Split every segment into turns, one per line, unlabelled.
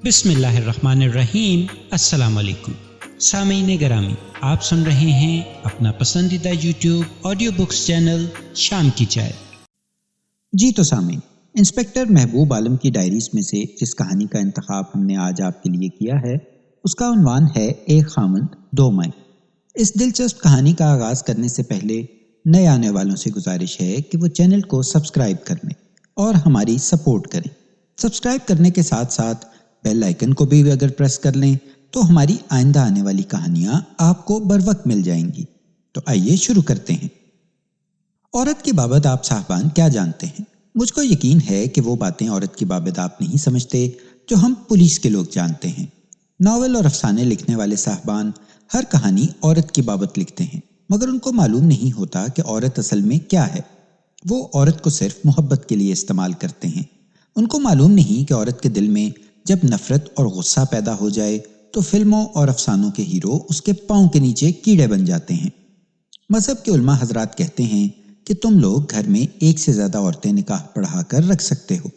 بسم اللہ الرحمن الرحیم۔ السلام علیکم سامعین گرامی، آپ سن رہے ہیں اپنا پسندیدہ یوٹیوب آڈیو بکس چینل شام کی چائے۔
جی تو سامعین، انسپکٹر محبوب عالم کی ڈائریز میں سے جس کہانی کا انتخاب ہم نے آج آپ کے لیے کیا ہے اس کا عنوان ہے ایک خامند دو مائیں۔ اس دلچسپ کہانی کا آغاز کرنے سے پہلے نئے آنے والوں سے گزارش ہے کہ وہ چینل کو سبسکرائب کر لیں اور ہماری سپورٹ کریں۔ سبسکرائب کرنے کے ساتھ ساتھ بیل آئیکن کو بھی اگر پریس کر لیں تو ہماری آئندہ آنے والی کہانیاں آپ کو بر وقت مل جائیں گی۔ تو آئیے شروع کرتے ہیں۔ عورت کی بابت آپ صاحبان کیا جانتے ہیں؟ مجھ کو یقین ہے کہ وہ باتیں عورت کی بابت آپ نہیں سمجھتے جو ہم پولیس کے لوگ جانتے ہیں۔ ناول اور افسانے لکھنے والے صاحبان ہر کہانی عورت کی بابت لکھتے ہیں، مگر ان کو معلوم نہیں ہوتا کہ عورت اصل میں کیا ہے۔ وہ عورت کو صرف محبت کے لیے استعمال کرتے ہیں۔ ان کو معلوم نہیں کہ عورت کے دل میں جب نفرت اور غصہ پیدا ہو جائے تو فلموں اور افسانوں کے ہیرو اس کے پاؤں کے نیچے کیڑے بن جاتے ہیں۔ مذہب کے علماء حضرات کہتے ہیں کہ تم لوگ گھر میں ایک سے زیادہ عورتیں نکاح پڑھا کر رکھ سکتے ہو۔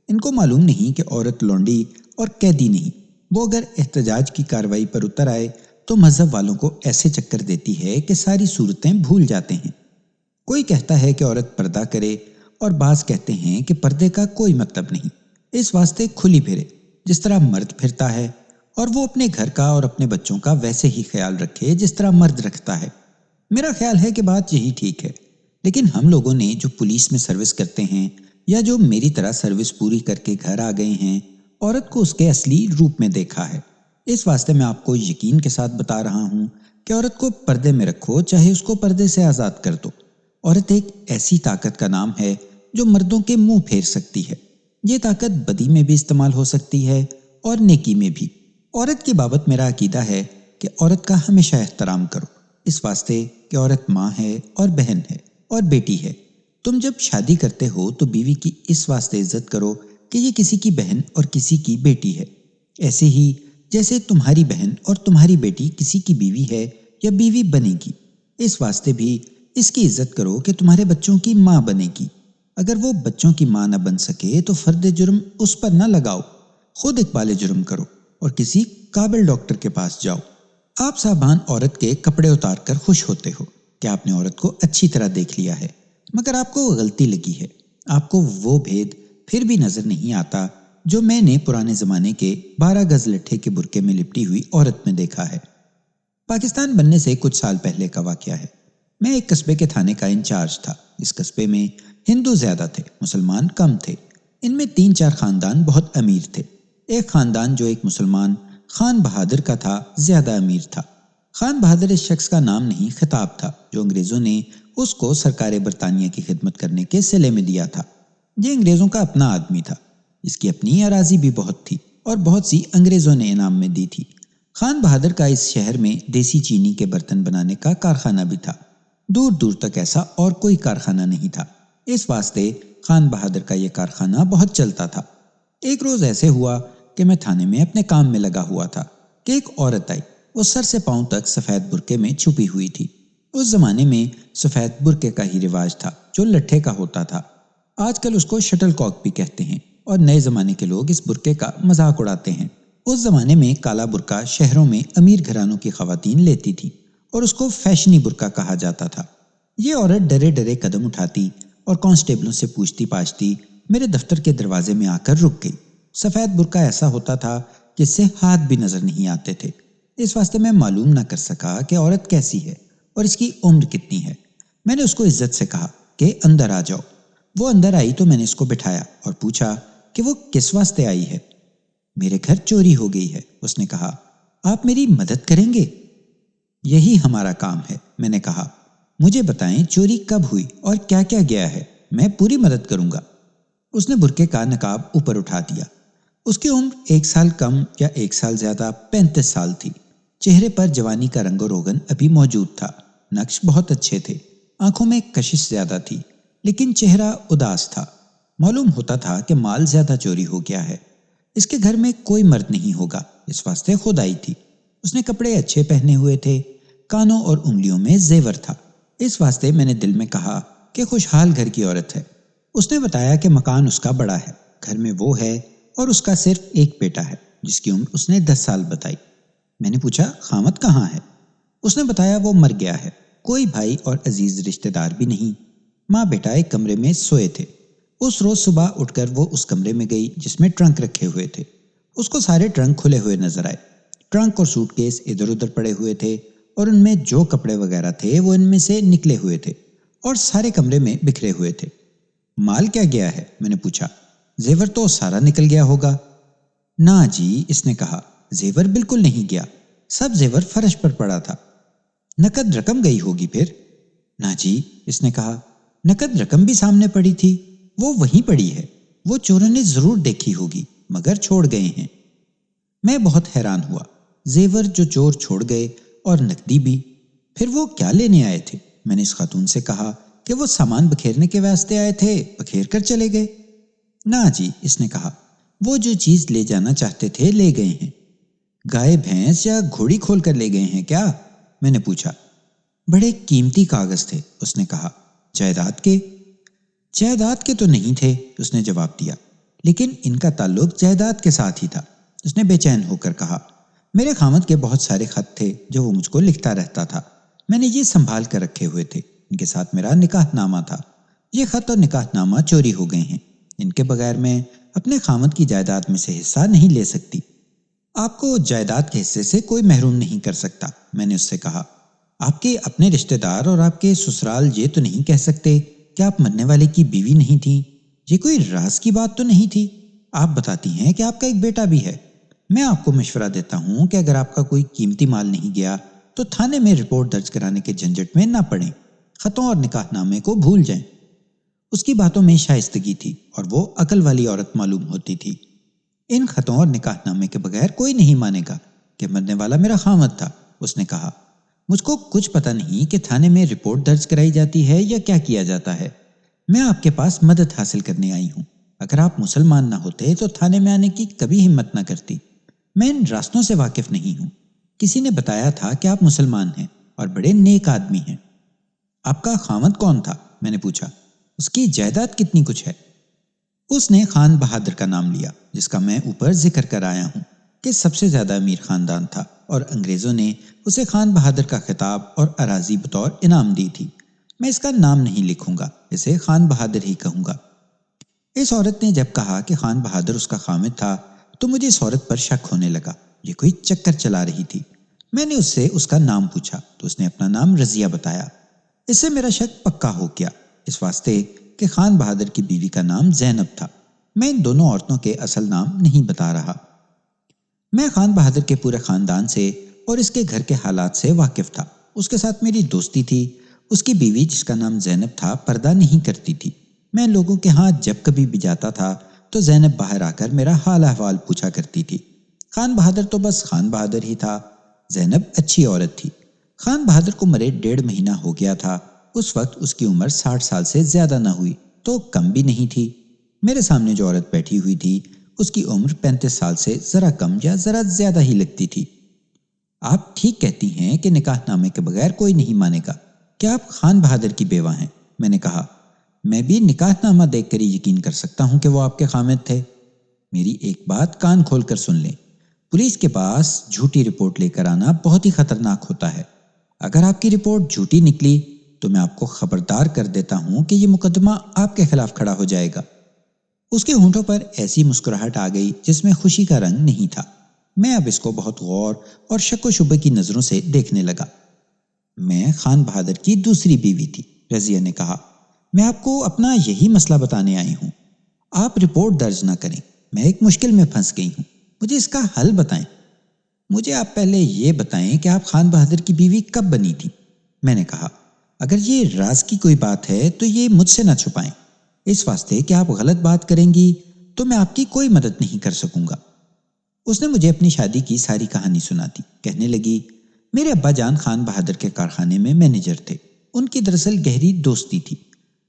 ان کو معلوم نہیں کہ عورت لونڈی اور قیدی نہیں۔ وہ اگر احتجاج کی کارروائی پر اتر آئے تو مذہب والوں کو ایسے چکر دیتی ہے کہ ساری صورتیں بھول جاتے ہیں۔ کوئی کہتا ہے کہ عورت پردہ کرے اور بعض کہتے ہیں کہ پردے کا کوئی مطلب نہیں، اس واسطے کھلی پھرے جس طرح مرد پھرتا ہے، اور وہ اپنے گھر کا اور اپنے بچوں کا ویسے ہی خیال رکھے جس طرح مرد رکھتا ہے۔ میرا خیال ہے کہ بات یہی ٹھیک ہے، لیکن ہم لوگوں نے جو پولیس میں سروس کرتے ہیں یا جو میری طرح سروس پوری کر کے گھر آ گئے ہیں، عورت کو اس کے اصلی روپ میں دیکھا ہے۔ اس واسطے میں آپ کو یقین کے ساتھ بتا رہا ہوں کہ عورت کو پردے میں رکھو، چاہے اس کو پردے سے آزاد کر دو۔ عورت ایک ایسی طاقت کا نام ہے جو مردوں کے منہ پھیر سکتی ہے۔ یہ طاقت بدی میں بھی استعمال ہو سکتی ہے اور نیکی میں بھی۔ عورت کی بابت میرا عقیدہ ہے کہ عورت کا ہمیشہ احترام کرو، اس واسطے کہ عورت ماں ہے اور بہن ہے اور بیٹی ہے۔ تم جب شادی کرتے ہو تو بیوی کی اس واسطے عزت کرو کہ یہ کسی کی بہن اور کسی کی بیٹی ہے، ایسے ہی جیسے تمہاری بہن اور تمہاری بیٹی کسی کی بیوی ہے یا بیوی بنے گی، اس واسطے بھی اس کی عزت کرو کہ تمہارے بچوں کی ماں بنے گی۔ اگر وہ بچوں کی ماں نہ بن سکے تو فرد جرم اس پر نہ لگاؤ، خود اقبال جرم کرو اور کسی قابل ڈاکٹر کے پاس جاؤ۔ آپ صاحبان عورت کے کپڑے اتار کر خوش ہوتے ہو کہ آپ نے عورت کو اچھی طرح دیکھ لیا ہے، مگر آپ کو غلطی لگی ہے۔ آپ کو وہ بھید پھر بھی نظر نہیں آتا جو میں نے پرانے زمانے کے 12 گز لٹھے کے برقعے میں لپٹی ہوئی عورت میں دیکھا ہے۔ پاکستان بننے سے کچھ سال پہلے کا واقعہ ہے۔ میں ایک قصبے کے تھانے کا انچارج تھا۔ اس قصبے میں ہندو زیادہ تھے، مسلمان کم تھے۔ ان میں 3-4 خاندان بہت امیر تھے۔ ایک خاندان جو ایک مسلمان خان بہادر کا تھا زیادہ امیر تھا۔ خان بہادر اس شخص کا نام نہیں، خطاب تھا جو انگریزوں نے اس کو سرکار برطانیہ کی خدمت کرنے کے صلے میں دیا تھا۔ یہ انگریزوں کا اپنا آدمی تھا، اس کی اپنی اراضی بھی بہت تھی اور بہت سی انگریزوں نے انعام میں دی تھی۔ خان بہادر کا اس شہر میں دیسی چینی کے برتن بنانے کا کارخانہ بھی تھا۔ دور دور تک ایسا اور کوئی کارخانہ نہیں تھا، اس واسطے خان بہادر کا یہ کارخانہ بہت چلتا تھا۔ ایک روز ایسے ہوا کہ میں تھانے میں اپنے کام میں لگا ہوا تھا کہ ایک عورت آئی۔ وہ سر سے پاؤں تک سفید برقعے میں چھپی ہوئی تھی۔ اس زمانے میں سفید برقعے کا ہی رواج تھا جو لٹھے کا ہوتا تھا۔ آج کل اس کو شٹل کاک بھی کہتے ہیں اور نئے زمانے کے لوگ اس برقعے کا مذاق اڑاتے ہیں۔ اس زمانے میں کالا برقع شہروں میں امیر گھرانوں کی خواتین لیتی تھی اور اس کو فیشنی برقع کہا جاتا تھا۔ یہ عورت ڈرے ڈرے قدم اٹھاتی اور کانسٹیبلوں سے پوچھتی پاچھتی میرے دفتر کے دروازے میں آ کر رک گئی۔ سفید برقع ایسا ہوتا تھا جس سے ہاتھ بھی نظر نہیں آتے تھے، اس واسطے میں معلوم نہ کر سکا کہ عورت کیسی ہے اور اس کی عمر کتنی ہے۔ میں نے اس کو عزت سے کہا کہ اندر آ جاؤ۔ وہ اندر آئی تو میں نے اس کو بٹھایا اور پوچھا کہ وہ کس واسطے آئی ہے۔ میرے گھر چوری ہو گئی ہے، اس نے کہا۔ آپ میری مدد کریں گے؟ یہی ہمارا کام ہے، میں نے کہا۔ مجھے بتائیں چوری کب ہوئی اور کیا کیا گیا ہے، میں پوری مدد کروں گا۔ اس نے برقعے کا نقاب اوپر اٹھا دیا۔ اس کی عمر 1 سال کم یا 1 سال زیادہ 35 سال تھی۔ چہرے پر جوانی کا رنگ و روغن ابھی موجود تھا، نقش بہت اچھے تھے، آنکھوں میں کشش زیادہ تھی، لیکن چہرہ اداس تھا۔ معلوم ہوتا تھا کہ مال زیادہ چوری ہو گیا ہے۔ اس کے گھر میں کوئی مرد نہیں ہوگا، اس واسطے خود آئی تھی۔ اس نے کپڑے اچھے پہنے ہوئے تھے، کانوں اور انگلیوں میں زیور تھا، اس واسطے میں نے دل میں کہا کہ خوشحال گھر کی عورت ہے۔ اس نے بتایا کہ مکان اس کا بڑا ہے، گھر میں وہ ہے اور اس کا صرف ایک بیٹا ہے۔ جس کی عمر اس نے 10 سال بتائی۔ میں نے پوچھا خامد کہاں ہے؟ اس نے بتایا وہ مر گیا ہے، کوئی بھائی اور عزیز رشتہ دار بھی نہیں، ماں بیٹا ایک کمرے میں سوئے تھے۔ اس روز صبح اٹھ کر وہ اس کمرے میں گئی جس میں ٹرنک رکھے ہوئے تھے۔ اس کو سارے ٹرنک کھلے ہوئے نظر آئے، ٹرنک اور سوٹ کیس ادھر ادھر پڑے ہوئے تھے اور ان میں جو کپڑے وغیرہ تھے وہ ان میں سے نکلے ہوئے تھے اور سارے کمرے میں بکھرے ہوئے تھے۔ مال کیا گیا ہے؟ میں نے پوچھا۔ زیور تو سارا نکل گیا ہوگا۔ نہ جی، اس نے کہا، زیور بالکل نہیں گیا، سب زیور فرش پر پڑا تھا۔ نقد رقم گئی ہوگی پھر؟ نہ جی، اس نے کہا، نقد رقم بھی سامنے پڑی تھی، وہ وہیں پڑی ہے، وہ چوروں نے ضرور دیکھی ہوگی مگر چھوڑ گئے ہیں۔ میں بہت حیران ہوا، زیور جو چور چھوڑ گئے اور نقدی بھی، پھر وہ کیا لینے آئے تھے؟ میں نے اس خاتون سے کہا کہ وہ سامان بکھیرنے کے واسطے آئے تھے، بکھیر کر چلے گئے۔ نہ جی، اس نے کہا، وہ جو چیز لے جانا چاہتے تھے لے گئے ہیں۔ گائے بھینس یا گھوڑی کھول کر لے گئے ہیں کیا؟ میں نے پوچھا۔ بڑے قیمتی کاغذ تھے، اس نے کہا۔ جائیداد کے؟ جائیداد کے تو نہیں تھے، اس نے جواب دیا، لیکن ان کا تعلق جائیداد کے ساتھ ہی تھا۔ اس نے بے چین ہو کر کہا، میرے خامد کے بہت سارے خط تھے جو وہ مجھ کو لکھتا رہتا تھا، میں نے یہ سنبھال کر رکھے ہوئے تھے۔ ان کے ساتھ میرا نکاح نامہ تھا، یہ خط اور نکاح نامہ چوری ہو گئے ہیں، ان کے بغیر میں اپنے خامد کی جائیداد میں سے حصہ نہیں لے سکتی۔ آپ کو جائیداد کے حصے سے کوئی محروم نہیں کر سکتا، میں نے اس سے کہا۔ آپ کے اپنے رشتہ دار اور آپ کے سسرال یہ تو نہیں کہہ سکتے کہ آپ مرنے والے کی بیوی نہیں تھیں؟ یہ کوئی راز کی بات تو نہیں تھی؟ آپ بتاتی ہیں کہ آپ کا ایک بیٹا بھی ہے۔ میں آپ کو مشورہ دیتا ہوں کہ اگر آپ کا کوئی قیمتی مال نہیں گیا تو تھانے میں رپورٹ درج کرانے کے جھنجٹ میں نہ پڑیں، خطوں اور نکاح نامے کو بھول جائیں۔ اس کی باتوں میں شائستگی تھی اور وہ عقل والی عورت معلوم ہوتی تھی۔ ان خطوں اور نکاح نامے کے بغیر کوئی نہیں مانے گا کہ مرنے والا میرا خامد تھا، اس نے کہا۔ مجھ کو کچھ پتہ نہیں کہ تھانے میں رپورٹ درج کرائی جاتی ہے یا کیا کیا جاتا ہے، میں آپ کے پاس مدد حاصل کرنے آئی ہوں۔ اگر آپ مسلمان نہ ہوتے تو تھانے میں آنے کی کبھی ہمت نہ کرتی، میں ان راستوں سے واقف نہیں ہوں۔ کسی نے بتایا تھا کہ آپ مسلمان ہیں اور بڑے نیک آدمی ہیں۔ آپ کا خامد کون تھا؟ میں نے پوچھا۔ اس کی جائیداد کتنی کچھ ہے؟ اس نے خان بہادر کا نام لیا، جس کا میں اوپر ذکر کر آیا ہوں کہ سب سے زیادہ امیر خاندان تھا، اور انگریزوں نے اسے خان بہادر کا خطاب اور اراضی بطور انعام دی تھی۔ میں اس کا نام نہیں لکھوں گا، اسے خان بہادر ہی کہوں گا۔ اس عورت نے جب کہا کہ خان بہادر اس کا خامد تھا تو مجھے اس عورت پر شک ہونے لگا، یہ کوئی چکر چلا رہی تھی۔ میں نے اس سے اس کا نام پوچھا تو اس نے اپنا نام رضیہ بتایا۔ اس سے میرا شک پکا ہو گیا، اس واسطے کہ خان بہادر کی بیوی کا نام زینب تھا۔ میں ان دونوں عورتوں کے اصل نام نہیں بتا رہا۔ میں خان بہادر کے پورے خاندان سے اور اس کے گھر کے حالات سے واقف تھا، اس کے ساتھ میری دوستی تھی۔ اس کی بیوی جس کا نام زینب تھا پردہ نہیں کرتی تھی۔ میں لوگوں کے ہاں جب کبھی بھی جاتا تھا تو زینب باہر آ کر میرا حال احوال پوچھا کرتی تھی۔ خان بہادر تو بس خان بہادر ہی تھا، زینب اچھی عورت تھی۔ خان بہادر کو مرے 1.5 مہینہ ہو گیا تھا، اس وقت اس کی عمر 60 سال سے زیادہ نہ ہوئی تو کم بھی نہیں تھی۔ میرے سامنے جو عورت بیٹھی ہوئی تھی اس کی عمر 35 سال سے ذرا کم یا ذرا زیادہ ہی لگتی تھی۔ آپ ٹھیک کہتی ہیں کہ نکاح نامے کے بغیر کوئی نہیں مانے گا، کیا آپ خان بہادر کی بیوہ ہیں؟ میں نے کہا۔ میں بھی نکاح نامہ دیکھ کر ہی یقین کر سکتا ہوں کہ وہ آپ کے خامد تھے۔ میری ایک بات کان کھول کر سن لیں، پولیس کے پاس جھوٹی رپورٹ لے کر آنا بہت ہی خطرناک ہوتا ہے۔ اگر آپ کی رپورٹ جھوٹی نکلی تو میں آپ کو خبردار کر دیتا ہوں کہ یہ مقدمہ آپ کے خلاف کھڑا ہو جائے گا۔ اس کے ہونٹوں پر ایسی مسکراہٹ آ گئی جس میں خوشی کا رنگ نہیں تھا۔ میں اب اس کو بہت غور اور شک و شبہ کی نظروں سے دیکھنے لگا۔ میں خان بہادر کی دوسری بیوی تھی، رضیہ نے کہا۔ میں آپ کو اپنا یہی مسئلہ بتانے آئی ہوں۔ آپ رپورٹ درج نہ کریں، میں ایک مشکل میں پھنس گئی ہوں، مجھے اس کا حل بتائیں۔ مجھے آپ پہلے یہ بتائیں کہ آپ خان بہادر کی بیوی کب بنی تھی؟ میں نے کہا۔ اگر یہ راز کی کوئی بات ہے تو یہ مجھ سے نہ چھپائیں، اس واسطے کہ آپ غلط بات کریں گی تو میں آپ کی کوئی مدد نہیں کر سکوں گا۔ اس نے مجھے اپنی شادی کی ساری کہانی سنا دی۔ کہنے لگی، میرے ابا جان خان بہادر کے کارخانے میں مینیجر تھے، ان کی دراصل گہری دوستی تھی۔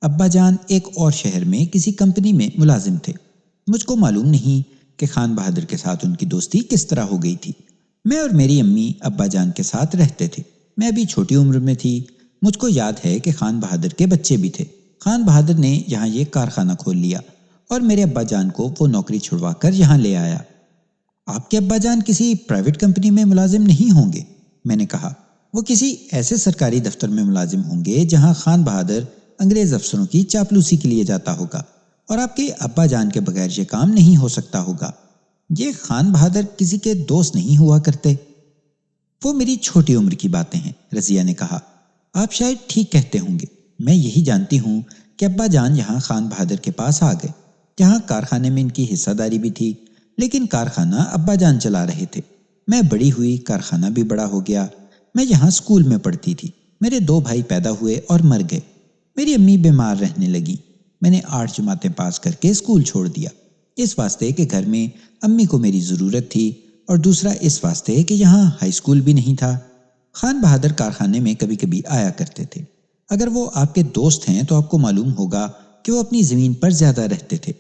ابا جان ایک اور شہر میں کسی کمپنی میں ملازم تھے۔ مجھ کو معلوم نہیں کہ خان بہادر کے ساتھ ان کی دوستی کس طرح ہو گئی تھی۔ میں اور میری امی ابا جان کے ساتھ رہتے تھے۔ میں ابھی چھوٹی عمر میں تھی۔ مجھ کو یاد ہے کہ خان بہادر کے بچے بھی تھے۔ خان بہادر نے یہاں یہ کارخانہ کھول لیا اور میرے ابا جان کو وہ نوکری چھڑوا کر یہاں لے آیا۔ آپ کے ابا جان کسی پرائیویٹ کمپنی میں ملازم نہیں ہوں گے؟ میں نے کہا۔ وہ کسی ایسے سرکاری دفتر میں ملازم ہوں گے جہاں خان بہادر انگریز افسروں کی چاپلوسی کے لیے جاتا ہوگا، اور آپ کے ابا جان کے بغیر یہ کام نہیں ہو سکتا ہوگا۔ یہ خان بہادر کسی کے دوست نہیں ہوا کرتے۔ وہ میری چھوٹی عمر کی باتیں ہیں، رضیہ نے کہا۔ آپ شاید ٹھیک کہتے ہوں گے۔ میں یہی جانتی ہوں کہ ابا جان یہاں خان بہادر کے پاس آ گئے، جہاں کارخانے میں ان کی حصہ داری بھی تھی، لیکن کارخانہ ابا جان چلا رہے تھے۔ میں بڑی ہوئی، کارخانہ بھی بڑا ہو گیا۔ میں یہاں اسکول میں پڑھتی تھی۔ میرے 2 بھائی پیدا ہوئے اور مر گئے۔ میری امی بیمار رہنے لگی۔ میں نے 8 جماعتیں پاس کر کے اسکول چھوڑ دیا، اس واسطے کہ گھر میں امی کو میری ضرورت تھی، اور دوسرا اس واسطے کہ یہاں ہائی اسکول بھی نہیں تھا۔ خان بہادر کارخانے میں کبھی کبھی آیا کرتے تھے۔ اگر وہ آپ کے دوست ہیں تو آپ کو معلوم ہوگا کہ وہ اپنی زمین پر زیادہ رہتے تھے،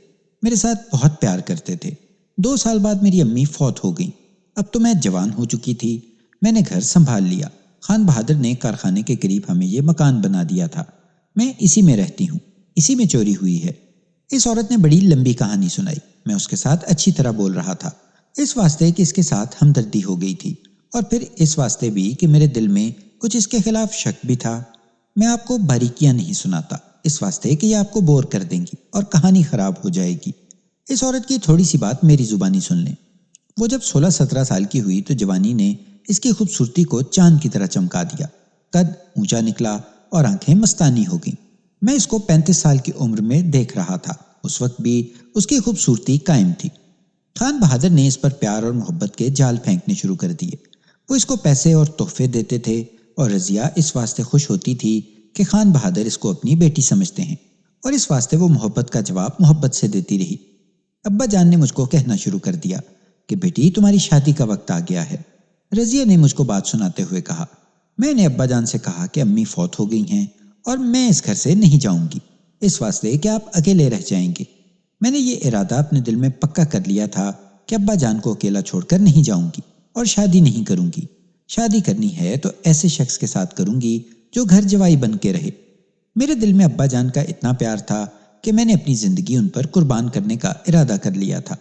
میرے ساتھ بہت پیار کرتے تھے۔ 2 سال بعد میری امی فوت ہو گئیں۔ اب تو میں جوان ہو چکی تھی۔ میں نے گھر سنبھال لیا۔ خان بہادر نے کارخانے کے قریب ہمیں یہ مکان بنا دیا تھا۔ میں اسی میں رہتی ہوں، اسی میں چوری ہوئی ہے۔ اس عورت نے بڑی لمبی کہانی سنائی۔ میں اس کے ساتھ اچھی طرح بول رہا تھا، اس واسطے کہ اس کے ساتھ ہمدردی ہو گئی تھی، اور پھر اس واسطے بھی کہ میرے دل میں کچھ اس کے خلاف شک بھی تھا۔ میں آپ کو باریکیاں نہیں سناتا، اس واسطے کہ یہ آپ کو بور کر دیں گی اور کہانی خراب ہو جائے گی۔ اس عورت کی تھوڑی سی بات میری زبانی سن لیں۔ وہ جب 16-17 سال کی ہوئی تو جوانی نے اس کی خوبصورتی کو چاند کی طرح چمکا دیا۔ قد اونچا نکلا اور آنکھیں مستانی ہو گئیں۔ میں اس کو 35 سال کی عمر میں دیکھ رہا تھا۔ اس وقت بھی اس کی خوبصورتی قائم تھی۔ خان بہادر نے اس پر پیار اور محبت کے جال پھینکنے شروع کر دیے۔ وہ اس کو پیسے اور تحفے دیتے تھے، اور رضیہ اس واسطے خوش ہوتی تھی کہ خان بہادر اس کو اپنی بیٹی سمجھتے ہیں، اور اس واسطے وہ محبت کا جواب محبت سے دیتی رہی۔ ابا جان نے مجھ کو کہنا شروع کر دیا کہ بیٹی تمہاری شادی کا وقت آ گیا ہے۔ رضیہ نے مجھ کو بات سناتے ہوئے کہا، میں نے ابا جان سے کہا کہ امی فوت ہو گئی ہیں اور میں اس گھر سے نہیں جاؤں گی، اس واسطے کہ آپ اکیلے رہ جائیں گے۔ میں نے یہ ارادہ اپنے دل میں پکا کر لیا تھا کہ ابا جان کو اکیلا چھوڑ کر نہیں جاؤں گی، اور شادی نہیں کروں گی۔ شادی کرنی ہے تو ایسے شخص کے ساتھ کروں گی جو گھر جوائی بن کے رہے۔ میرے دل میں ابا جان کا اتنا پیار تھا کہ میں نے اپنی زندگی ان پر قربان کرنے کا ارادہ کر لیا تھا۔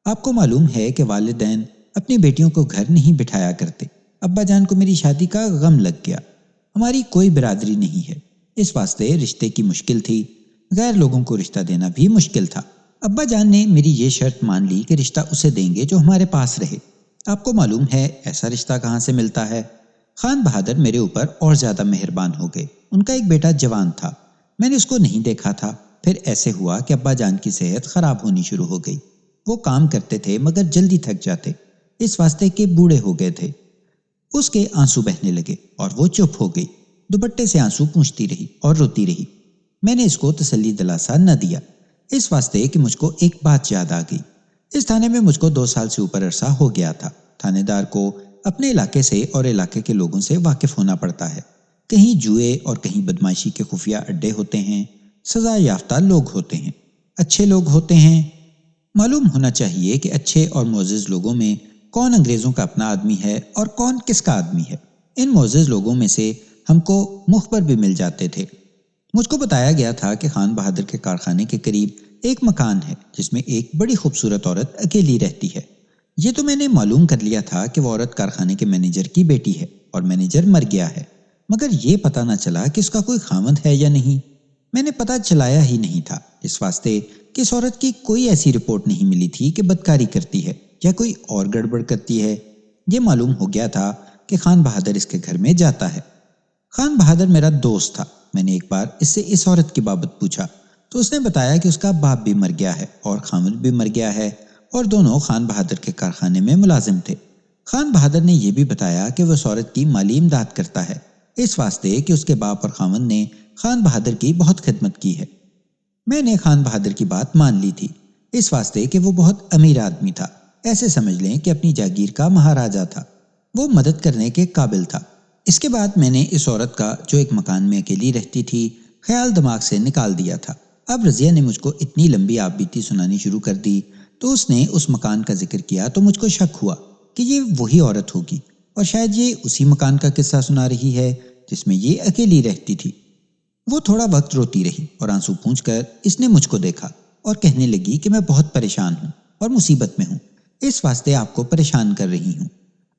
آپ کو معلوم ہے کہ والدین اپنی بیٹیوں کو گھر نہیں بٹھایا کرتے۔ ابا جان کو میری شادی کا غم لگ گیا۔ ہماری کوئی برادری نہیں ہے، اس واسطے رشتے کی مشکل تھی۔ غیر لوگوں کو رشتہ دینا بھی مشکل تھا۔ ابا جان نے میری یہ شرط مان لی کہ رشتہ اسے دیں گے جو ہمارے پاس رہے۔ آپ کو معلوم ہے ایسا رشتہ کہاں سے ملتا ہے؟ خان بہادر میرے اوپر اور زیادہ مہربان ہو گئے۔ ان کا ایک بیٹا جوان تھا، میں نے اس کو نہیں دیکھا تھا۔ پھر ایسے ہوا کہ ابا جان کی صحت خراب ہونی شروع ہو گئی۔ وہ کام کرتے تھے مگر جلدی تھک جاتے، اس واسطے کہ بوڑھے ہو گئے تھے۔ اس کے آنسو بہنے لگے اور وہ چپ ہو گئی۔ دوپٹے سے آنسو پونچھتی رہی اور روتی رہی۔ میں نے اس کو تسلی دلاسا نہ دیا، اس واسطے کہ مجھ کو ایک بات یاد آ گئی۔ اس تھانے میں مجھ کو 2 سال سے اوپر عرصہ ہو گیا تھا۔ تھانے دار کو اپنے علاقے سے اور علاقے کے لوگوں سے واقف ہونا پڑتا ہے۔ کہیں جوئے اور کہیں بدماشی کے خفیہ اڈے ہوتے ہیں، سزا یافتہ لوگ ہوتے ہیں، اچھے لوگ ہوتے ہیں۔ معلوم ہونا چاہیے کہ اچھے اور معزز لوگوں میں کون انگریزوں کا اپنا آدمی ہے اور کون کس کا آدمی ہے۔ ان معزز لوگوں میں سے ہم کو مخبر بھی مل جاتے تھے۔ مجھ کو بتایا گیا تھا کہ خان بہادر کے کارخانے کے قریب ایک مکان ہے جس میں ایک بڑی خوبصورت عورت اکیلی رہتی ہے۔ یہ تو میں نے معلوم کر لیا تھا کہ وہ عورت کارخانے کے مینیجر کی بیٹی ہے اور مینیجر مر گیا ہے، مگر یہ پتہ نہ چلا کہ اس کا کوئی خاوند ہے یا نہیں۔ میں نے پتہ چلایا ہی نہیں تھا، اس واسطے کہ اس عورت کی کوئی ایسی رپورٹ نہیں ملی تھی کہ بدکاری کرتی ہے یا کوئی اور گڑبڑ کرتی ہے۔ یہ معلوم ہو گیا تھا کہ خان بہادر اس کے گھر میں جاتا ہے۔ خان بہادر میرا دوست تھا۔ میں نے ایک بار اس سے اس عورت کی بابت پوچھا تو اس نے بتایا کہ اس کا باپ بھی مر گیا ہے اور خاوند بھی مر گیا ہے، اور دونوں خان بہادر کے کارخانے میں ملازم تھے۔ خان بہادر نے یہ بھی بتایا کہ وہ اس عورت کی مالی امداد کرتا ہے، اس واسطے کہ اس کے باپ اور خاوند نے خان بہادر کی بہت خدمت کی ہے۔ میں نے خان بہادر کی بات مان لی تھی، اس واسطے کہ وہ بہت امیر آدمی تھا، ایسے سمجھ لیں کہ اپنی جاگیر کا مہاراجا تھا۔ وہ مدد کرنے کے قابل تھا۔ اس کے بعد میں نے اس عورت کا جو ایک مکان میں اکیلی رہتی تھی خیال دماغ سے نکال دیا تھا۔ اب رضیہ نے مجھ کو اتنی لمبی آپ بیتی سنانی شروع کر دی تو اس نے اس مکان کا ذکر کیا تو مجھ کو شک ہوا کہ یہ وہی عورت ہوگی، اور شاید یہ اسی مکان کا قصہ سنا رہی ہے جس میں یہ اکیلی رہتی تھی۔ وہ تھوڑا وقت روتی رہی اور آنسو پونچھ کر اس نے مجھ کو دیکھا اور کہنے لگی کہ میں بہت پریشان ہوں اور مصیبت میں ہوں۔ اس واسطے آپ کو پریشان کر رہی ہوں۔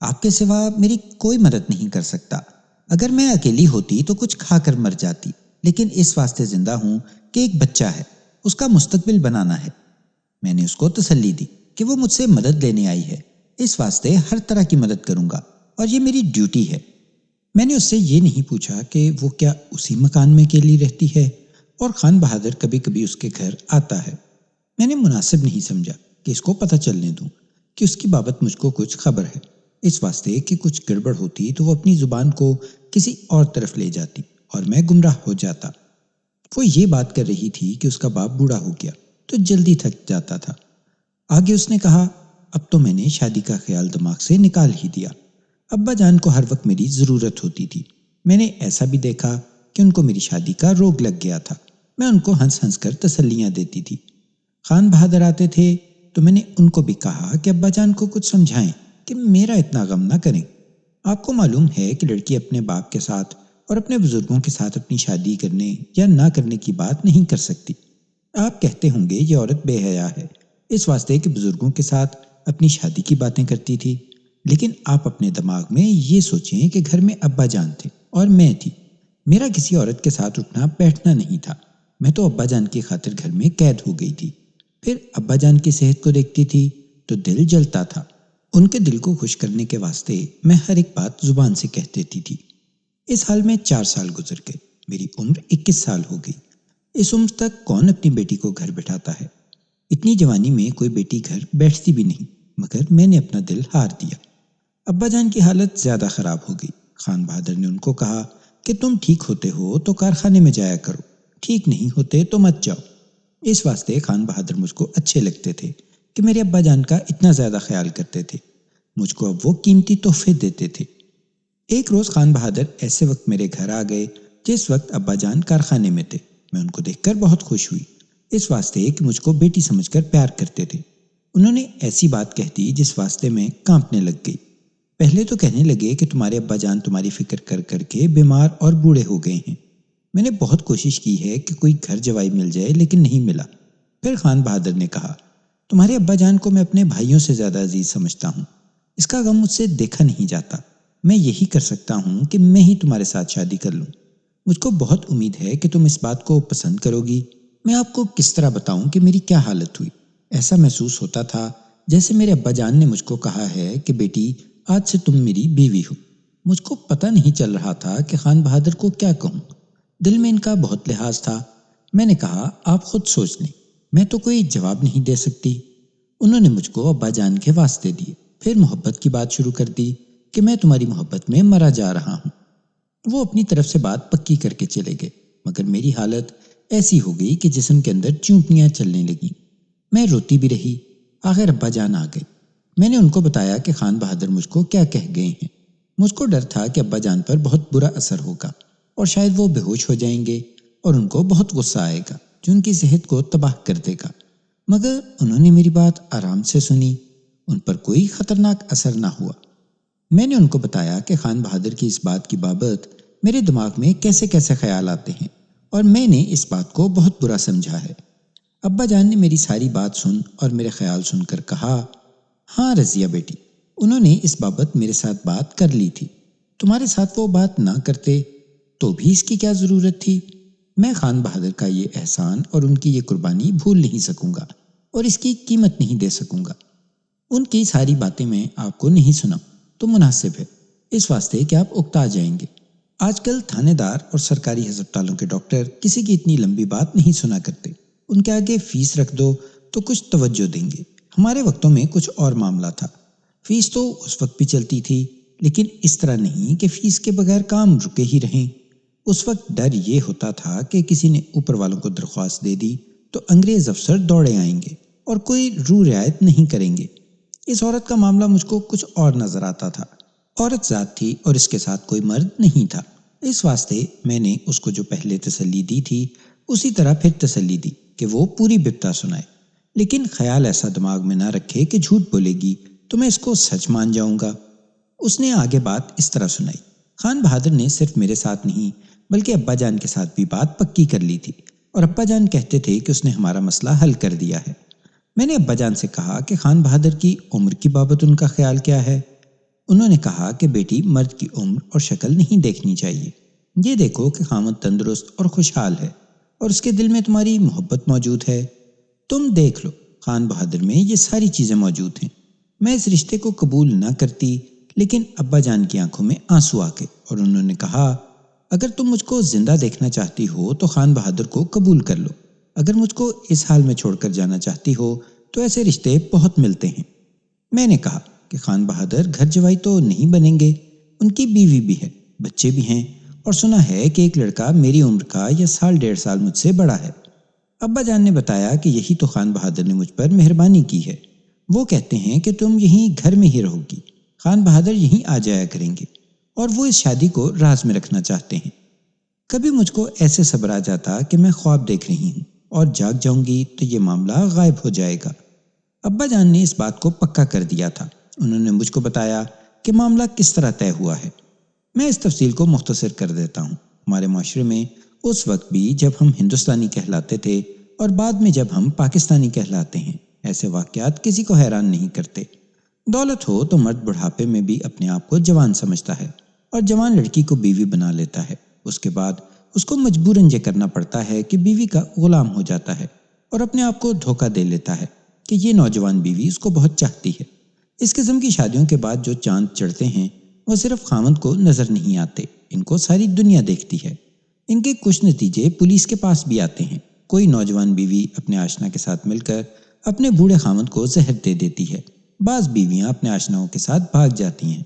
آپ کے سوا میری کوئی مدد نہیں کر سکتا۔ اگر میں اکیلی ہوتی تو کچھ کھا کر مر جاتی، لیکن اس واسطے زندہ ہوں کہ ایک بچہ ہے، اس کا مستقبل بنانا ہے۔ میں نے اس کو تسلی دی کہ وہ مجھ سے مدد لینے آئی ہے، اس واسطے ہر طرح کی مدد کروں گا اور یہ میری ڈیوٹی ہے۔ میں نے اس سے یہ نہیں پوچھا کہ وہ کیا اسی مکان میں اکیلی رہتی ہے اور خان بہادر کبھی کبھی اس کے گھر آتا ہے۔ میں نے مناسب نہیں سمجھا کہ اس کو پتہ چلنے دوں کہ اس کی بابت مجھ کو کچھ خبر ہے، اس واسطے کہ کچھ گڑبڑ ہوتی تو وہ اپنی زبان کو کسی اور طرف لے جاتی اور میں گمراہ ہو جاتا۔ وہ یہ بات کر رہی تھی کہ اس کا باپ بوڑھا ہو گیا تو جلدی تھک جاتا تھا۔ آگے اس نے کہا، اب تو میں نے شادی کا خیال دماغ سے نکال ہی دیا۔ ابا جان کو ہر وقت میری ضرورت ہوتی تھی۔ میں نے ایسا بھی دیکھا کہ ان کو میری شادی کا روگ لگ گیا تھا۔ میں ان کو ہنس ہنس کر تسلیاں دیتی تھی۔ خان بہادر آتے تھے تو میں نے ان کو بھی کہا کہ ابا جان کو کچھ سمجھائیں کہ میرا اتنا غم نہ کریں۔ آپ کو معلوم ہے کہ لڑکی اپنے باپ کے ساتھ اور اپنے بزرگوں کے ساتھ اپنی شادی کرنے یا نہ کرنے کی بات نہیں کر سکتی۔ آپ کہتے ہوں گے یہ عورت بے حیا ہے، اس واسطے کہ بزرگوں کے ساتھ اپنی شادی کی باتیں کرتی تھی، لیکن آپ اپنے دماغ میں یہ سوچیں کہ گھر میں ابا جان تھے اور میں تھی۔ میرا کسی عورت کے ساتھ اٹھنا بیٹھنا نہیں تھا۔ میں تو ابا جان کی خاطر گھر میں قید ہو گئی تھی۔ پھر ابا جان کی صحت کو دیکھتی تھی تو دل جلتا تھا۔ ان کے دل کو خوش کرنے کے واسطے میں ہر ایک بات زبان سے کہہ دیتی تھی۔ اس حال میں 4 سال گزر گئے، میری عمر 21 سال ہو گئی۔ اس عمر تک کون اپنی بیٹی کو گھر بٹھاتا ہے؟ اتنی جوانی میں کوئی بیٹی گھر بیٹھتی بھی نہیں، مگر میں نے اپنا دل ہار دیا۔ ابا جان کی حالت زیادہ خراب ہو گئی۔ خان بہادر نے ان کو کہا کہ تم ٹھیک ہوتے ہو تو کارخانے میں جایا کرو، ٹھیک نہیں ہوتے تو مت جاؤ۔ اس واسطے خان بہادر مجھ کو اچھے لگتے تھے کہ میرے ابا جان کا اتنا زیادہ خیال کرتے تھے۔ مجھ کو اب وہ قیمتی تحفے دیتے تھے۔ ایک روز خان بہادر ایسے وقت میرے گھر آ گئے جس وقت ابا جان کارخانے میں تھے۔ میں ان کو دیکھ کر بہت خوش ہوئی، اس واسطے کہ مجھ کو بیٹی سمجھ کر پیار کرتے تھے۔ انہوں نے ایسی بات کہہ دی جس واسطے میں کانپنے لگ گئی۔ پہلے تو کہنے لگے کہ تمہارے ابا جان تمہاری فکر کر کر کے بیمار اور بوڑھے ہو گئے ہیں۔ میں نے بہت کوشش کی ہے کہ کوئی گھر جوائی مل جائے لیکن نہیں ملا۔ پھر خان بہادر نے کہا، تمہارے ابا جان کو میں اپنے بھائیوں سے زیادہ عزیز سمجھتا ہوں، اس کا غم مجھ سے دیکھا نہیں جاتا۔ میں یہی کر سکتا ہوں کہ میں ہی تمہارے ساتھ شادی کر لوں۔ مجھ کو بہت امید ہے کہ تم اس بات کو پسند کرو گی۔ میں آپ کو کس طرح بتاؤں کہ میری کیا حالت ہوئی۔ ایسا محسوس ہوتا تھا جیسے میرے ابا جان نے مجھ کو کہا ہے کہ بیٹی آج سے تم میری بیوی ہو۔ مجھ کو پتہ نہیں چل رہا تھا کہ خان بہادر کو کیا کہوں۔ دل میں ان کا بہت لحاظ تھا۔ میں نے کہا، آپ خود سوچ لیں، میں تو کوئی جواب نہیں دے سکتی۔ انہوں نے مجھ کو ابا جان کے واسطے دیے، پھر محبت کی بات شروع کر دی کہ میں تمہاری محبت میں مرا جا رہا ہوں۔ وہ اپنی طرف سے بات پکی کر کے چلے گئے، مگر میری حالت ایسی ہو گئی کہ جسم کے اندر چونٹیاں چلنے لگیں۔ میں روتی بھی رہی۔ آخر ابا جان آ گئے۔ میں نے ان کو بتایا کہ خان بہادر مجھ کو کیا کہہ گئے ہیں۔ مجھ کو ڈر تھا کہ ابا جان پر بہت برا اثر ہوگا اور شاید وہ بے ہوش ہو جائیں گے اور ان کو بہت غصہ آئے گا جو ان کی صحت کو تباہ کر دے گا، مگر انہوں نے میری بات آرام سے سنی۔ ان پر کوئی خطرناک اثر نہ ہوا۔ میں نے ان کو بتایا کہ خان بہادر کی اس بات کی بابت میرے دماغ میں کیسے کیسے خیال آتے ہیں اور میں نے اس بات کو بہت برا سمجھا ہے۔ ابا جان نے میری ساری بات سن اور میرے خیال سن کر کہا، ہاں رضیہ بیٹی، انہوں نے اس بابت میرے ساتھ بات کر لی تھی۔ تمہارے ساتھ وہ بات نہ کرتے تو بھی اس کی کیا ضرورت تھی؟ میں خان بہادر کا یہ احسان اور ان کی یہ قربانی بھول نہیں سکوں گا اور اس کی قیمت نہیں دے سکوں گا۔ ان کی ساری باتیں میں آپ کو نہیں سنا تو مناسب ہے، اس واسطے کہ آپ اکتا جائیں گے۔ آج کل تھانے دار اور سرکاری ہسپتالوں کے ڈاکٹر کسی کی اتنی لمبی بات نہیں سنا کرتے۔ ان کے آگے فیس رکھ دو تو کچھ توجہ دیں گے۔ ہمارے وقتوں میں کچھ اور معاملہ تھا۔ فیس تو اس وقت بھی چلتی تھی، لیکن اس طرح نہیں کہ فیس کے بغیر کام رکے ہی رہیں۔ اس وقت ڈر یہ ہوتا تھا کہ کسی نے اوپر والوں کو درخواست دے دی تو انگریز افسر دوڑے آئیں گے اور کوئی رو رعایت نہیں کریں گے۔ اس عورت کا معاملہ مجھ کو کچھ اور نظر آتا تھا۔ عورت ذات تھی اور اس کے ساتھ کوئی مرد نہیں تھا، اس واسطے میں نے اس کو جو پہلے تسلی دی تھی اسی طرح پھر تسلی دی کہ وہ پوری بپتا سنائے، لیکن خیال ایسا دماغ میں نہ رکھے کہ جھوٹ بولے گی تو میں اس کو سچ مان جاؤں گا۔ اس نے آگے بات اس طرح سنائی، خان بہادر نے صرف میرے ساتھ نہیں بلکہ ابا جان کے ساتھ بھی بات پکی کر لی تھی اور ابا جان کہتے تھے کہ اس نے ہمارا مسئلہ حل کر دیا ہے۔ میں نے ابا جان سے کہا کہ خان بہادر کی عمر کی بابت ان کا خیال کیا ہے۔ انہوں نے کہا کہ بیٹی، مرد کی عمر اور شکل نہیں دیکھنی چاہیے، یہ دیکھو کہ خامد تندرست اور خوشحال ہے اور اس کے دل میں تمہاری محبت موجود ہے۔ تم دیکھ لو، خان بہادر میں یہ ساری چیزیں موجود ہیں۔ میں اس رشتے کو قبول نہ کرتی، لیکن ابا جان کی آنکھوں میں آنسو آ گئے اور انہوں نے کہا، اگر تم مجھ کو زندہ دیکھنا چاہتی ہو تو خان بہادر کو قبول کر لو، اگر مجھ کو اس حال میں چھوڑ کر جانا چاہتی ہو تو ایسے رشتے بہت ملتے ہیں۔ میں نے کہا کہ خان بہادر گھر جوائی تو نہیں بنیں گے، ان کی بیوی بھی ہے، بچے بھی ہیں، اور سنا ہے کہ ایک لڑکا میری عمر کا یا 1.5 سال مجھ سے بڑا ہے۔ ابا جان نے بتایا کہ یہی تو خان بہادر نے مجھ پر مہربانی کی ہے، وہ کہتے ہیں کہ تم یہیں گھر میں ہی رہو گی، خان بہادر یہیں آ جایا کریں گے، اور وہ اس شادی کو راز میں رکھنا چاہتے ہیں۔ کبھی مجھ کو ایسے صبر آ جاتا کہ میں خواب دیکھ رہی ہوں اور جاگ جاؤں گی تو یہ معاملہ غائب ہو جائے گا۔ ابا جان نے اس بات کو پکا کر دیا تھا۔ انہوں نے مجھ کو بتایا کہ معاملہ کس طرح طے ہوا ہے۔ میں اس تفصیل کو مختصر کر دیتا ہوں۔ ہمارے معاشرے میں اس وقت بھی جب ہم ہندوستانی کہلاتے تھے اور بعد میں جب ہم پاکستانی کہلاتے ہیں، ایسے واقعات کسی کو حیران نہیں کرتے۔ دولت ہو تو مرد بڑھاپے میں بھی اپنے آپ کو جوان سمجھتا ہے اور جوان لڑکی کو بیوی بنا لیتا ہے۔ اس کے بعد اس کو مجبوراً یہ کرنا پڑتا ہے کہ بیوی کا غلام ہو جاتا ہے اور اپنے آپ کو دھوکہ دے لیتا ہے کہ یہ نوجوان بیوی اس کو بہت چاہتی ہے۔ اس قسم کی شادیوں کے بعد جو چاند چڑھتے ہیں وہ صرف خامند کو نظر نہیں آتے، ان کو ساری دنیا دیکھتی ہے۔ ان کے کچھ نتیجے پولیس کے پاس بھی آتے ہیں۔ کوئی نوجوان بیوی اپنے آشنا کے ساتھ مل کر اپنے بوڑھے خامند کو زہر دے دیتی ہے۔ بعض بیویاں اپنے آشناؤں کے ساتھ بھاگ جاتی ہیں،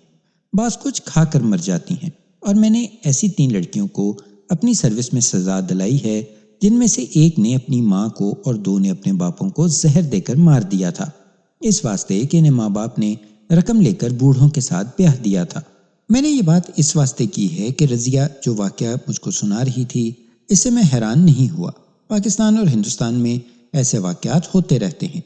بعض کچھ کھا کر مر جاتی ہیں، اور میں نے ایسی 3 لڑکیوں کو اپنی سروس میں سزا دلائی ہے جن میں سے ایک نے اپنی ماں کو اور 2 نے اپنے باپوں کو زہر دے کر مار دیا تھا، اس واسطے کہ انہیں ماں باپ نے رقم لے کر بوڑھوں کے ساتھ بیاہ دیا تھا۔ میں نے یہ بات اس واسطے کی ہے کہ رضیہ جو واقعہ مجھ کو سنا رہی تھی، اس سے میں حیران نہیں ہوا۔ پاکستان اور ہندوستان میں ایسے واقعات ہوتے رہتے ہیں۔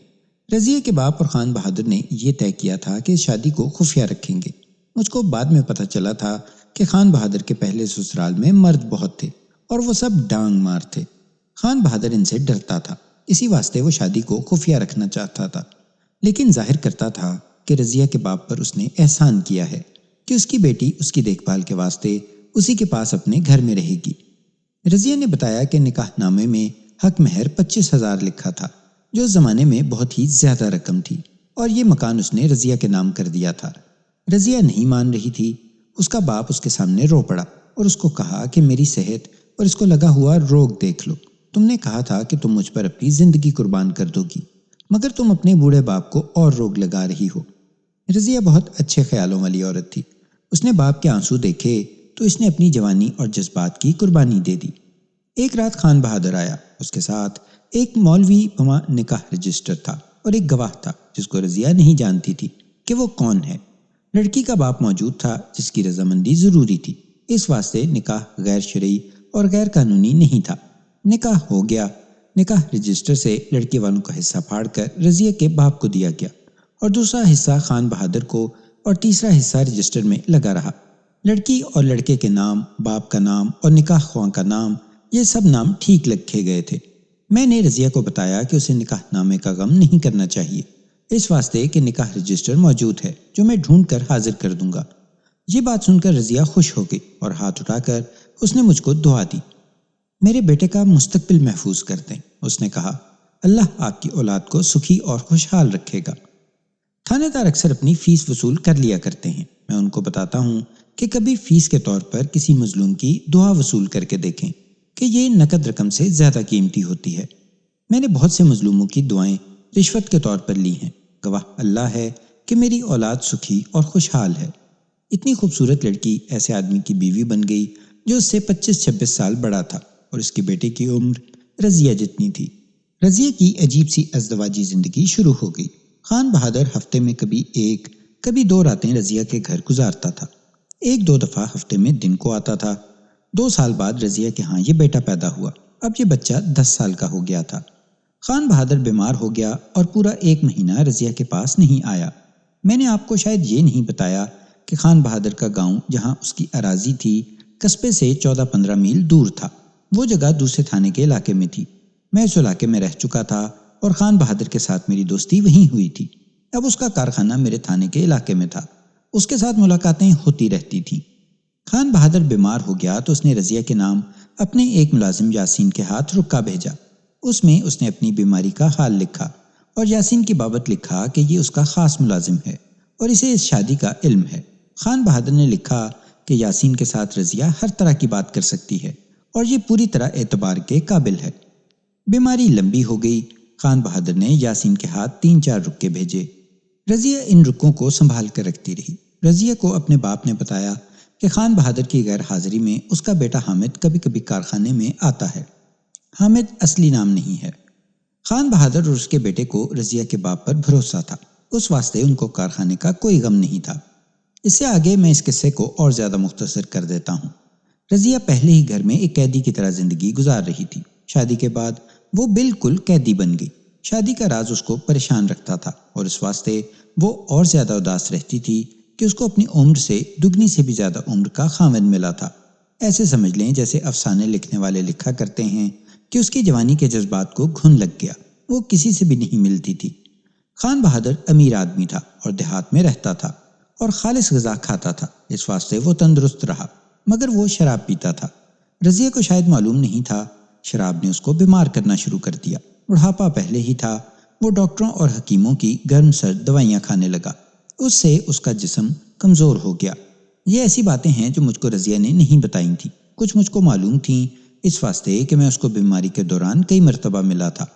رضیہ کے باپ اور خان بہادر نے یہ طے کیا تھا کہ اس شادی کو خفیہ رکھیں گے۔ مجھ کو بعد میں پتہ چلا تھا کہ خان بہادر کے پہلے سسرال میں مرد بہت تھے اور وہ سب ڈانگ مار تھے۔ خان بہادر ان سے ڈرتا تھا، اسی واسطے وہ شادی کو خفیہ رکھنا چاہتا تھا، لیکن ظاہر کرتا تھا کہ رضیہ کے باپ پر اس نے احسان کیا ہے کہ اس کی بیٹی اس کی دیکھ بھال کے واسطے اسی کے پاس اپنے گھر میں رہے گی۔ رضیہ نے بتایا کہ نکاح نامے میں حق مہر 25,000 لکھا تھا، جو اس زمانے میں بہت ہی زیادہ رقم تھی، اور یہ مکان اس نے رضیہ کے نام کر دیا تھا۔ رضیہ نہیں مان رہی تھی۔ اس کا باپ اس کے سامنے رو پڑا اور اس کو کہا کہ میری صحت اور اس کو لگا ہوا روگ دیکھ لو، تم نے کہا تھا کہ تم مجھ پر اپنی زندگی قربان کر دو گی، مگر تم اپنے بوڑھے باپ کو اور روگ لگا رہی ہو۔ رضیہ بہت اچھے خیالوں والی عورت تھی۔ اس نے باپ کے آنسو دیکھے تو اس نے اپنی جوانی اور جذبات کی قربانی دے دی۔ ایک رات خان بہادر آیا، اس کے ساتھ ایک مولوی وہاں نکاح رجسٹر تھا اور ایک گواہ تھا جس کو رضیہ نہیں جانتی تھی کہ وہ کون ہے۔ لڑکی کا باپ موجود تھا جس کی رضامندی ضروری تھی، اس واسطے نکاح غیر شرعی اور غیر قانونی نہیں تھا۔ نکاح ہو گیا۔ نکاح رجسٹر سے لڑکی والوں کا حصہ پھاڑ کر رضیہ کے باپ کو دیا گیا اور دوسرا حصہ خان بہادر کو اور تیسرا حصہ رجسٹر میں لگا رہا۔ لڑکی اور لڑکے کے نام، باپ کا نام اور نکاح خواں کا نام، یہ سب نام ٹھیک لکھے گئے تھے۔ میں نے رضیہ کو بتایا کہ اسے نکاح نامے کا غم نہیں کرنا چاہیے، اس واسطے کہ نکاح رجسٹر موجود ہے جو میں ڈھونڈ کر حاضر کر دوں گا۔ یہ بات سن کر رضیہ خوش ہو گئی اور ہاتھ اٹھا کر اس نے مجھ کو دعا دی۔ میرے بیٹے کا مستقبل محفوظ کر دیں، اس نے کہا۔ اللہ آپ کی اولاد کو سکھی اور خوشحال رکھے گا۔ تھانے دار اکثر اپنی فیس وصول کر لیا کرتے ہیں۔ میں ان کو بتاتا ہوں کہ کبھی فیس کے طور پر کسی مظلوم کی دعا وصول کر کے دیکھیں کہ یہ نقد رقم سے زیادہ قیمتی ہوتی ہے۔ میں نے بہت سے مظلوموں کی دعائیں رشوت کے طور پر لی ہیں۔ گواہ اللہ ہے کہ میری اولاد سکھی اور خوشحال ہے۔ اتنی خوبصورت لڑکی ایسے آدمی کی بیوی بن گئی جو اس سے 25-26 سال بڑا تھا اور اس کے بیٹے کی عمر رضیہ جتنی تھی۔ رضیہ کی عجیب سی ازدواجی زندگی شروع ہو گئی۔ خان بہادر ہفتے میں کبھی 1 کبھی 2 راتیں رضیہ کے گھر گزارتا تھا۔ 1-2 دفعہ ہفتے میں دن کو آتا تھا۔ 2 سال بعد رضیہ کے ہاں یہ بیٹا پیدا ہوا۔ اب یہ بچہ 10 سال کا ہو گیا تھا۔ خان بہادر بیمار ہو گیا اور پورا 1 مہینہ رضیہ کے پاس نہیں آیا۔ میں نے آپ کو شاید یہ نہیں بتایا کہ خان بہادر کا گاؤں جہاں اس کی اراضی تھی قصبے سے 14-15 میل دور تھا۔ وہ جگہ دوسرے تھانے کے علاقے میں تھی۔ میں اس علاقے میں رہ چکا تھا اور خان بہادر کے ساتھ میری دوستی وہیں ہوئی تھی۔ اب اس کا کارخانہ میرے تھانے کے علاقے میں تھا، اس کے ساتھ ملاقاتیں ہوتی رہتی تھیں۔ خان بہادر بیمار ہو گیا تو اس نے رضیہ کے نام اپنے ایک ملازم یاسین کے ہاتھ رکا بھیجا۔ اس میں اس نے اپنی بیماری کا حال لکھا اور یاسین کی بابت لکھا کہ یہ اس کا خاص ملازم ہے اور اسے اس شادی کا علم ہے۔ خان بہادر نے لکھا کہ یاسین کے ساتھ رضیہ ہر طرح کی بات کر سکتی ہے اور یہ پوری طرح اعتبار کے قابل ہے۔ بیماری لمبی ہو گئی۔ خان بہادر نے یاسین کے ہاتھ 3-4 رکے بھیجے۔ رضیہ ان رکوں کو سنبھال کر رکھتی رہی۔ رضیہ کو اپنے باپ نے بتایا کہ خان بہادر کی غیر حاضری میں اس کا بیٹا حامد کبھی کبھی کارخانے میں آتا ہے۔ حامد اصلی نام نہیں ہے۔ خان بہادر اور اس کے بیٹے کو رضیہ کے باپ پر بھروسہ تھا، اس واسطے ان کو کارخانے کا کوئی غم نہیں تھا۔ اس سے آگے میں اس قصے کو اور زیادہ مختصر کر دیتا ہوں۔ رضیہ پہلے ہی گھر میں ایک قیدی کی طرح زندگی گزار رہی تھی۔ شادی کے بعد وہ بالکل قیدی بن گئی۔ شادی کا راز اس کو پریشان رکھتا تھا اور اس واسطے وہ اور زیادہ اداس رہتی تھی کہ اس کو اپنی عمر سے دگنی سے بھی زیادہ عمر کا خاوند ملا تھا۔ ایسے سمجھ لیں جیسے افسانے لکھنے والے لکھا کرتے ہیں کہ اس کی جوانی کے جذبات کو گھن لگ گیا، وہ کسی سے بھی نہیں ملتی تھی۔ خان بہادر امیر آدمی تھا اور دیہات میں رہتا تھا اور خالص غذا کھاتا تھا، اس واسطے وہ تندرست رہا، مگر وہ شراب پیتا تھا۔ رضیہ کو شاید معلوم نہیں تھا، شراب نے اس کو بیمار کرنا شروع کر دیا۔ بڑھاپا پہلے ہی تھا، وہ ڈاکٹروں اور حکیموں کی گرم سرد دوائیاں کھانے لگا، اس سے اس کا جسم کمزور ہو گیا۔ یہ ایسی باتیں ہیں جو مجھ کو رضیہ نے نہیں بتائی تھیں، کچھ مجھ کو معلوم تھیں، اس واسطے کہ میں اس کو بیماری کے دوران کئی مرتبہ ملا تھا۔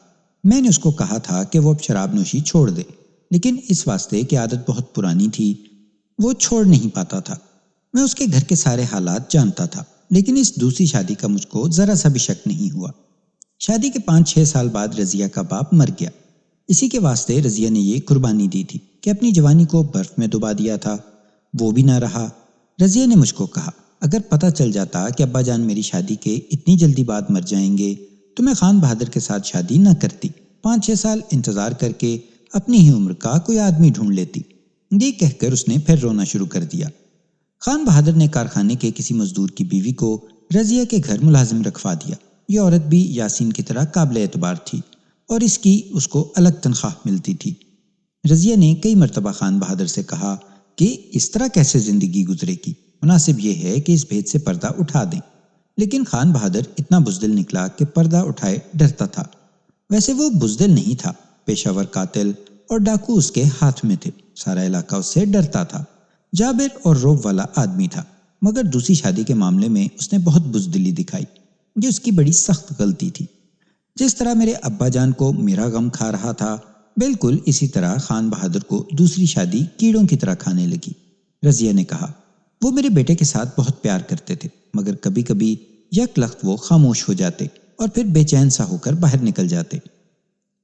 میں نے اس کو کہا تھا کہ وہ اب شراب نوشی چھوڑ دے، لیکن اس واسطے کہ عادت بہت پرانی تھی وہ چھوڑ نہیں پاتا تھا۔ میں اس کے گھر کے سارے حالات جانتا تھا، لیکن اس دوسری شادی کا مجھ کو ذرا سا بھی شک نہیں ہوا۔ شادی کے 5-6 سال بعد رضیہ کا باپ مر گیا۔ اسی کے واسطے رضیہ نے یہ قربانی دی تھی کہ اپنی جوانی کو برف میں ڈبا دیا تھا، وہ بھی نہ رہا۔ رضیہ نے مجھ کو کہا، اگر پتہ چل جاتا کہ ابا جان میری شادی کے اتنی جلدی بعد مر جائیں گے تو میں خان بہادر کے ساتھ شادی نہ کرتی، 5-6 سال انتظار کر کے اپنی ہی عمر کا کوئی آدمی ڈھونڈ لیتی۔ یہ کہہ کر اس نے پھر رونا شروع کر دیا۔ خان بہادر نے کارخانے کے کسی مزدور کی بیوی کو رضیہ کے گھر ملازم رکھوا دیا۔ یہ عورت بھی یاسین کی طرح قابل اعتبار تھی اور اس کو الگ تنخواہ ملتی تھی۔ رضیہ نے کئی مرتبہ خان بہادر سے کہا کہ اس طرح کیسے زندگی گزرے گی، مناسب یہ ہے کہ اس بھید سے پردہ اٹھا دیں، لیکن خان بہادر اتنا بزدل نکلا کہ پردہ اٹھائے ڈرتا تھا۔ ویسے وہ بزدل نہیں تھا، پیشہ ور قاتل اور ڈاکو اس کے ہاتھ میں تھے، سارا علاقہ اس سے ڈرتا تھا، جابر اور روب والا آدمی تھا، مگر دوسری شادی کے معاملے میں اس نے بہت بزدلی دکھائی۔ یہ اس کی بڑی سخت غلطی تھی۔ جس طرح میرے ابا جان کو میرا غم کھا رہا تھا، بالکل اسی طرح خان بہادر کو دوسری شادی کیڑوں کی طرح کھانے لگی۔ رضیہ نے کہا، وہ میرے بیٹے کے ساتھ بہت پیار کرتے تھے، مگر کبھی کبھی یک لخت وہ خاموش ہو جاتے اور پھر بے چین سا ہو کر باہر نکل جاتے۔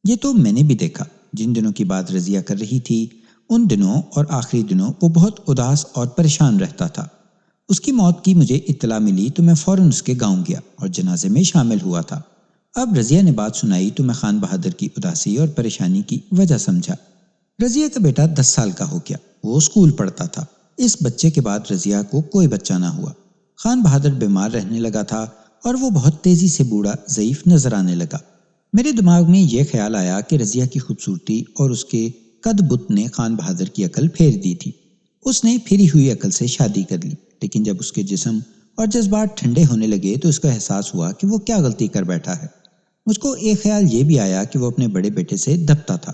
یہ تو میں نے بھی دیکھا۔ جن دنوں کی بات رضیہ کر رہی تھی ان دنوں اور آخری دنوں وہ بہت اداس اور پریشان رہتا تھا۔ اس کی موت کی مجھے اطلاع ملی تو میں فوراً اس کے گاؤں گیا اور جنازے میں شامل ہوا تھا۔ اب رضیہ نے بات سنائی تو میں خان بہادر کی اداسی اور پریشانی کی وجہ سمجھا۔ رضیہ کا بیٹا 10 سال کا ہو گیا، وہ اسکول پڑھتا تھا۔ اس بچے کے بعد رضیہ کو کوئی بچہ نہ ہوا۔ خان بہادر بیمار رہنے لگا تھا اور وہ بہت تیزی سے بوڑھا ضعیف نظر آنے لگا۔ میرے دماغ میں یہ خیال آیا کہ رضیہ کی خوبصورتی اور اس کے قد بت نے خان بہادر کی عقل پھیر دی تھی۔ اس نے پھری ہوئی عقل سے شادی کر لی، لیکن جب اس کے جسم اور جذبات ٹھنڈے ہونے لگے تو اس کا احساس ہوا کہ وہ کیا غلطی کر بیٹھا ہے۔ مجھ کو ایک خیال یہ بھی آیا کہ وہ اپنے بڑے بیٹے سے دبتا تھا۔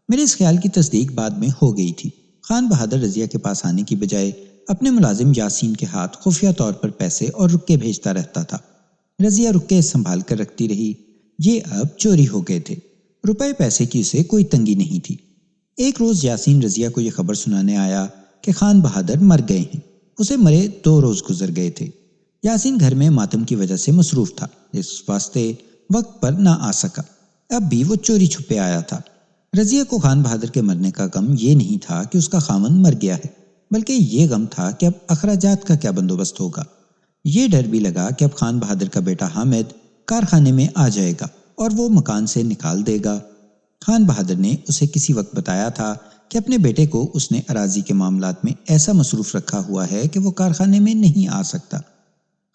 میرے اس خیال کی تصدیق بعد میں ہو گئی تھی۔ خان بہادر رضیہ کے پاس آنے کی بجائے اپنے ملازم یاسین کے ہاتھ خفیہ طور پر پیسے اور رکے بھیجتا رہتا تھا۔ رضیہ رکے سنبھال کر رکھتی رہی، یہ اب چوری ہو گئے تھے۔ روپے پیسے کی اسے کوئی تنگی نہیں تھی۔ ایک روز یاسین رضیہ کو یہ خبر سنانے آیا کہ خان بہادر مر گئے ہیں۔ اسے مرے 2 روز گزر گئے تھے۔ یاسین گھر میں ماتم کی وجہ سے مصروف تھا، اس واسطے وقت پر نہ آ سکا۔ اب بھی وہ چوری چھپے آیا تھا۔ رضیہ کو خان بہادر کے مرنے کا غم یہ نہیں تھا کہ اس کا خاوند مر گیا ہے، بلکہ یہ غم تھا کہ اب اخراجات کا کیا بندوبست ہوگا۔ یہ ڈر بھی لگا کہ اب خان بہادر کا بیٹا حامد کارخانے میں آ جائے گا اور وہ مکان سے نکال دے گا۔ خان بہادر نے اسے کسی وقت بتایا تھا کہ اپنے بیٹے کو اس نے اراضی کے معاملات میں ایسا مصروف رکھا ہوا ہے کہ وہ کارخانے میں نہیں آ سکتا۔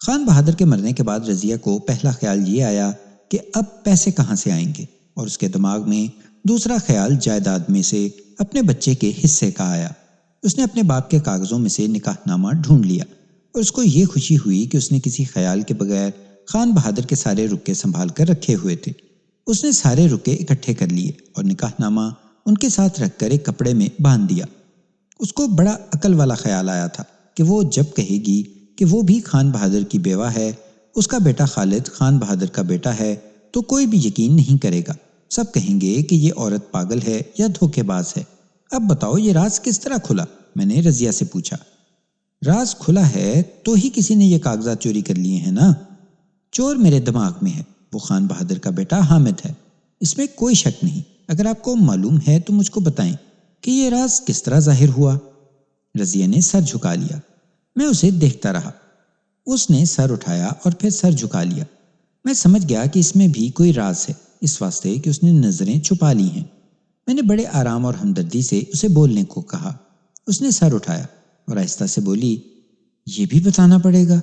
خان بہادر کے مرنے کے بعد رضیہ کو پہلا خیال یہ آیا کہ اب پیسے کہاں سے آئیں گے۔ اور اس کے دماغ میں دوسرا خیال جائیداد میں سے اپنے بچے کے حصے کا آیا۔ اس نے اپنے باپ کے کاغذوں میں سے نکاح نامہ ڈھونڈ لیا اور اس کو یہ خوشی ہوئی کہ اس نے کسی خیال کے بغیر خان بہادر کے سارے رکے سنبھال کر رکھے ہوئے تھے۔ اس نے سارے رکے اکٹھے کر لیے اور نکاح نامہ ان کے ساتھ رکھ کر ایک کپڑے میں باندھ دیا۔ اس کو بڑا عقل والا خیال آیا تھا کہ وہ جب کہے گی کہ وہ بھی خان بہادر کی بیوہ ہے، اس کا بیٹا خالد خان بہادر کا بیٹا ہے، تو کوئی بھی یقین نہیں کرے گا، سب کہیں گے کہ یہ عورت پاگل ہے یا دھوکے باز ہے۔ اب بتاؤ یہ راز کس طرح کھلا؟ میں نے رضیہ سے پوچھا۔ راز کھلا ہے تو ہی کسی نے یہ کاغذات چوری کر لیے ہیں نا۔ چور میرے دماغ میں ہے، وہ خان بہادر کا بیٹا حامد ہے، اس میں کوئی شک نہیں۔ اگر آپ کو معلوم ہے تو مجھ کو بتائیں کہ یہ راز کس طرح ظاہر ہوا؟ رضیہ نے سر جھکا لیا۔ میں اسے دیکھتا رہا۔ اس نے سر اٹھایا اور پھر سر جھکا لیا۔ میں سمجھ گیا کہ اس میں بھی کوئی راز ہے، اس واسطے کہ اس نے نظریں چھپا لی ہیں۔ میں نے بڑے آرام اور ہمدردی سے اسے بولنے کو کہا۔ اس نے سر اٹھایا اور آہستہ سے بولی، یہ بھی بتانا پڑے گا؟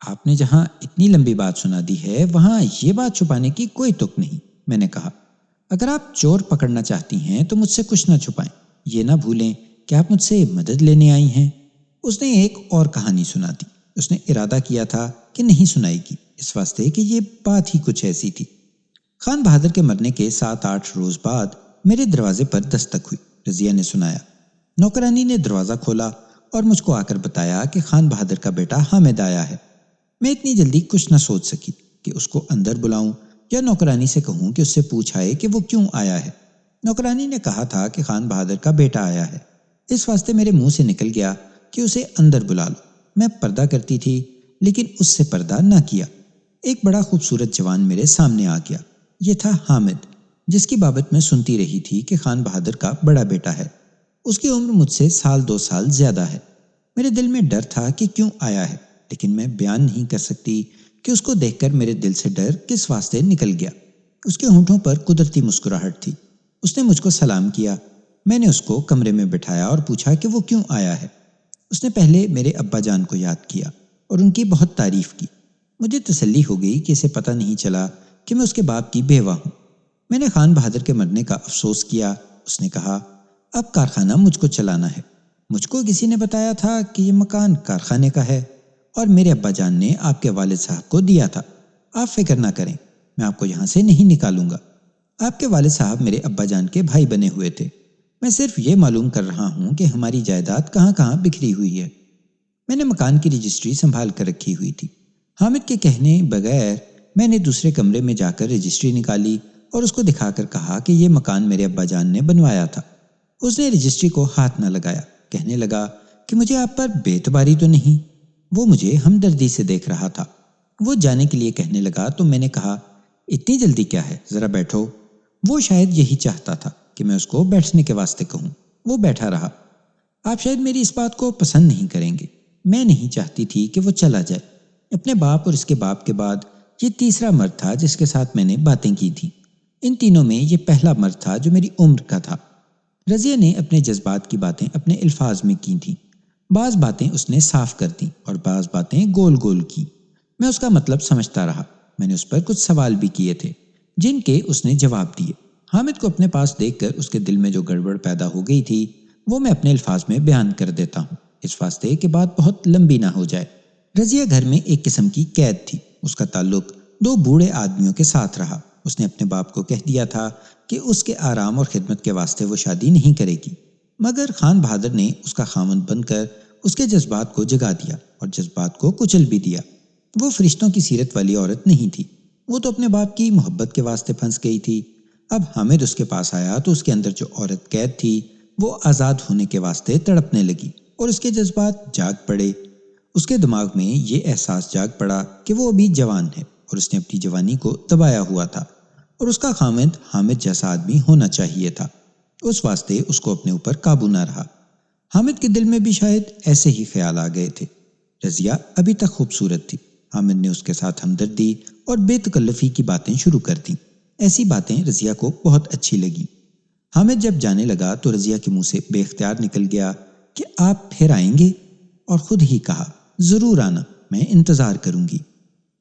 آپ نے جہاں اتنی لمبی بات سنا دی ہے وہاں یہ بات چھپانے کی کوئی تک نہیں۔ میں نے کہا، اگر آپ چور پکڑنا چاہتی ہیں تو مجھ سے کچھ نہ چھپائیں، یہ نہ بھولیں کہ آپ مجھ سے مدد لینے آئی ہیں۔ اس نے ایک اور کہانی سنا دی۔ اس نے ارادہ کیا تھا کہ نہیں سنائے گی، اس واسطے کہ یہ بات ہی کچھ ایسی تھی۔ خان بہادر کے مرنے کے 7-8 روز بعد میرے دروازے پر دستک ہوئی۔ رضیہ نے سنایا۔ نوکرانی نے دروازہ کھولا اور مجھ کو آ کر بتایا کہ خان بہادر کا بیٹا حامد آیا ہے۔ میں اتنی جلدی کچھ نہ سوچ سکی کہ اس کو اندر بلاؤں یا نوکرانی سے کہوں کہ اس سے پوچھائے کہ وہ کیوں آیا ہے۔ نوکرانی نے کہا تھا کہ خان بہادر کا بیٹا آیا ہے، اس واسطے میرے منہ سے نکل گیا کہ اسے اندر بلا لو۔ میں پردہ کرتی تھی لیکن اس سے پردہ نہ کیا۔ ایک بڑا خوبصورت جوان میرے سامنے آ گیا۔ یہ تھا حامد، جس کی بابت میں سنتی رہی تھی کہ خان بہادر کا بڑا بیٹا ہے۔ اس کی عمر مجھ سے 1-2 سال زیادہ ہے۔ میرے دل میں ڈر تھا کہ کیوں آیا ہے، لیکن میں بیان نہیں کر سکتی کہ اس کو دیکھ کر میرے دل سے ڈر کس واسطے نکل گیا۔ اس کے ہونٹوں پر قدرتی مسکراہٹ تھی۔ اس نے مجھ کو سلام کیا۔ میں نے اس کو کمرے میں بٹھایا اور پوچھا کہ وہ کیوں آیا ہے۔ اس نے پہلے میرے ابا جان کو یاد کیا اور ان کی بہت تعریف کی۔ مجھے تسلی ہو گئی کہ اسے پتہ نہیں چلا کہ میں اس کے باپ کی بیوہ ہوں۔ میں نے خان بہادر کے مرنے کا افسوس کیا۔ اس نے کہا، اب کارخانہ مجھ کو چلانا ہے۔ مجھ کو کسی نے بتایا تھا کہ یہ مکان کارخانے کا ہے اور میرے ابا جان نے آپ کے والد صاحب کو دیا تھا۔ آپ فکر نہ کریں، میں آپ کو یہاں سے نہیں نکالوں گا۔ آپ کے والد صاحب میرے ابا جان کے بھائی بنے ہوئے تھے۔ میں صرف یہ معلوم کر رہا ہوں کہ ہماری جائیداد کہاں کہاں بکھری ہوئی ہے۔ میں نے مکان کی رجسٹری سنبھال کر رکھی ہوئی تھی۔ حامد کے کہنے بغیر میں نے دوسرے کمرے میں جا کر رجسٹری نکالی اور اس کو دکھا کر کہا کہ یہ مکان میرے ابا جان نے بنوایا تھا۔ اس نے رجسٹری کو ہاتھ نہ لگایا، کہنے لگا کہ مجھے آپ پر بے اعتباری تو نہیں؟ وہ مجھے ہمدردی سے دیکھ رہا تھا۔ وہ جانے کے لیے کہنے لگا تو میں نے کہا، اتنی جلدی کیا ہے، ذرا بیٹھو۔ وہ شاید یہی چاہتا تھا کہ میں اس کو بیٹھنے کے واسطے کہوں۔ وہ بیٹھا رہا۔ آپ شاید میری اس بات کو پسند نہیں کریں گے، میں نہیں چاہتی تھی کہ وہ چلا جائے۔ اپنے باپ اور اس کے باپ کے بعد یہ تیسرا مرد تھا جس کے ساتھ میں نے باتیں کی تھیں۔ ان تینوں میں یہ پہلا مرد تھا جو میری عمر کا تھا۔ رضیہ نے اپنے جذبات کی باتیں اپنے الفاظ میں کی تھیں۔ بعض باتیں اس نے صاف کر دیں اور بعض باتیں گول گول کی۔ میں اس کا مطلب سمجھتا رہا۔ میں نے اس پر کچھ سوال بھی کیے تھے جن کے اس نے جواب دیے۔ حامد کو اپنے پاس دیکھ کر اس کے دل میں جو گڑبڑ پیدا ہو گئی تھی وہ میں اپنے الفاظ میں بیان کر دیتا ہوں، اس واسطے کہ بات بہت لمبی نہ ہو جائے۔ رضیہ گھر میں ایک قسم کی قید تھی۔ اس کا تعلق 2 بوڑھے آدمیوں کے ساتھ رہا۔ اس نے اپنے باپ کو کہہ دیا تھا کہ اس کے آرام اور خدمت کے واسطے وہ شادی نہیں کرے گی، مگر خان بہادر نے اس کا خامند بن کر اس کے جذبات کو جگا دیا اور جذبات کو کچل بھی دیا۔ وہ فرشتوں کی سیرت والی عورت نہیں تھی، وہ تو اپنے باپ کی محبت کے واسطے پھنس گئی تھی۔ اب حامد اس کے پاس آیا تو اس کے اندر جو عورت قید تھی وہ آزاد ہونے کے واسطے تڑپنے لگی اور اس کے جذبات جاگ پڑے۔ اس کے دماغ میں یہ احساس جاگ پڑا کہ وہ ابھی جوان ہے اور اس نے اپنی جوانی کو دبایا ہوا تھا اور اس کا خامند حامد جیسا آدمی ہونا چاہیے تھا۔ اس واسطے اس کو اپنے اوپر قابو نہ رہا۔ حامد کے دل میں بھی شاید ایسے ہی خیال آ گئے تھے۔ رضیہ ابھی تک خوبصورت تھی۔ حامد نے اس کے ساتھ ہمدردی اور بے تکلفی کی باتیں شروع کر دیں۔ ایسی باتیں رضیہ کو بہت اچھی لگی۔ حامد جب جانے لگا تو رضیہ کے منہ سے بے اختیار نکل گیا کہ آپ پھر آئیں گے، اور خود ہی کہا، ضرور آنا، میں انتظار کروں گی۔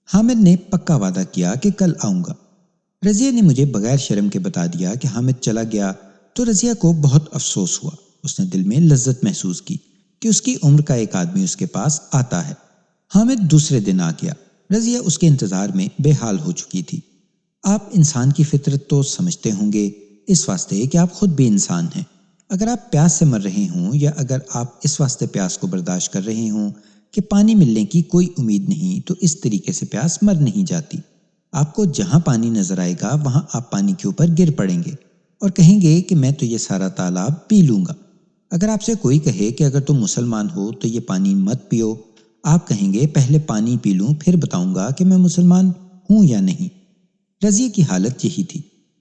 حامد نے پکا وعدہ کیا کہ کل آؤں گا۔ رضیہ نے مجھے بغیر شرم کے بتا دیا کہ حامد چلا گیا تو رضیہ کو بہت افسوس ہوا۔ اس نے دل میں لذت محسوس کی کہ اس کی عمر کا ایک آدمی اس کے پاس آتا ہے۔ حامد دوسرے دن آ گیا۔ رضیہ اس کے انتظار میں بے حال ہو چکی تھی۔ آپ انسان کی فطرت تو سمجھتے ہوں گے، اس واسطے کہ آپ خود بھی انسان ہیں۔ اگر آپ پیاس سے مر رہے ہوں یا اگر آپ اس واسطے پیاس کو برداشت کر رہے ہوں کہ پانی ملنے کی کوئی امید نہیں، تو اس طریقے سے پیاس مر نہیں جاتی۔ آپ کو جہاں پانی نظر آئے گا وہاں آپ پانی کے اوپر گر پڑیں گے اور کہیں گے کہ میں تو یہ سارا تالاب پی لوں گا۔ اگر آپ سے کوئی کہے کہ اگر تم مسلمان ہو تو یہ پانی مت پیو، آپ کہیں گے پہلے پانی پی لوں پھر بتاؤں گا کہ میں مسلمان ہوں یا نہیں۔ رضیہ کی حالت یہی تھی۔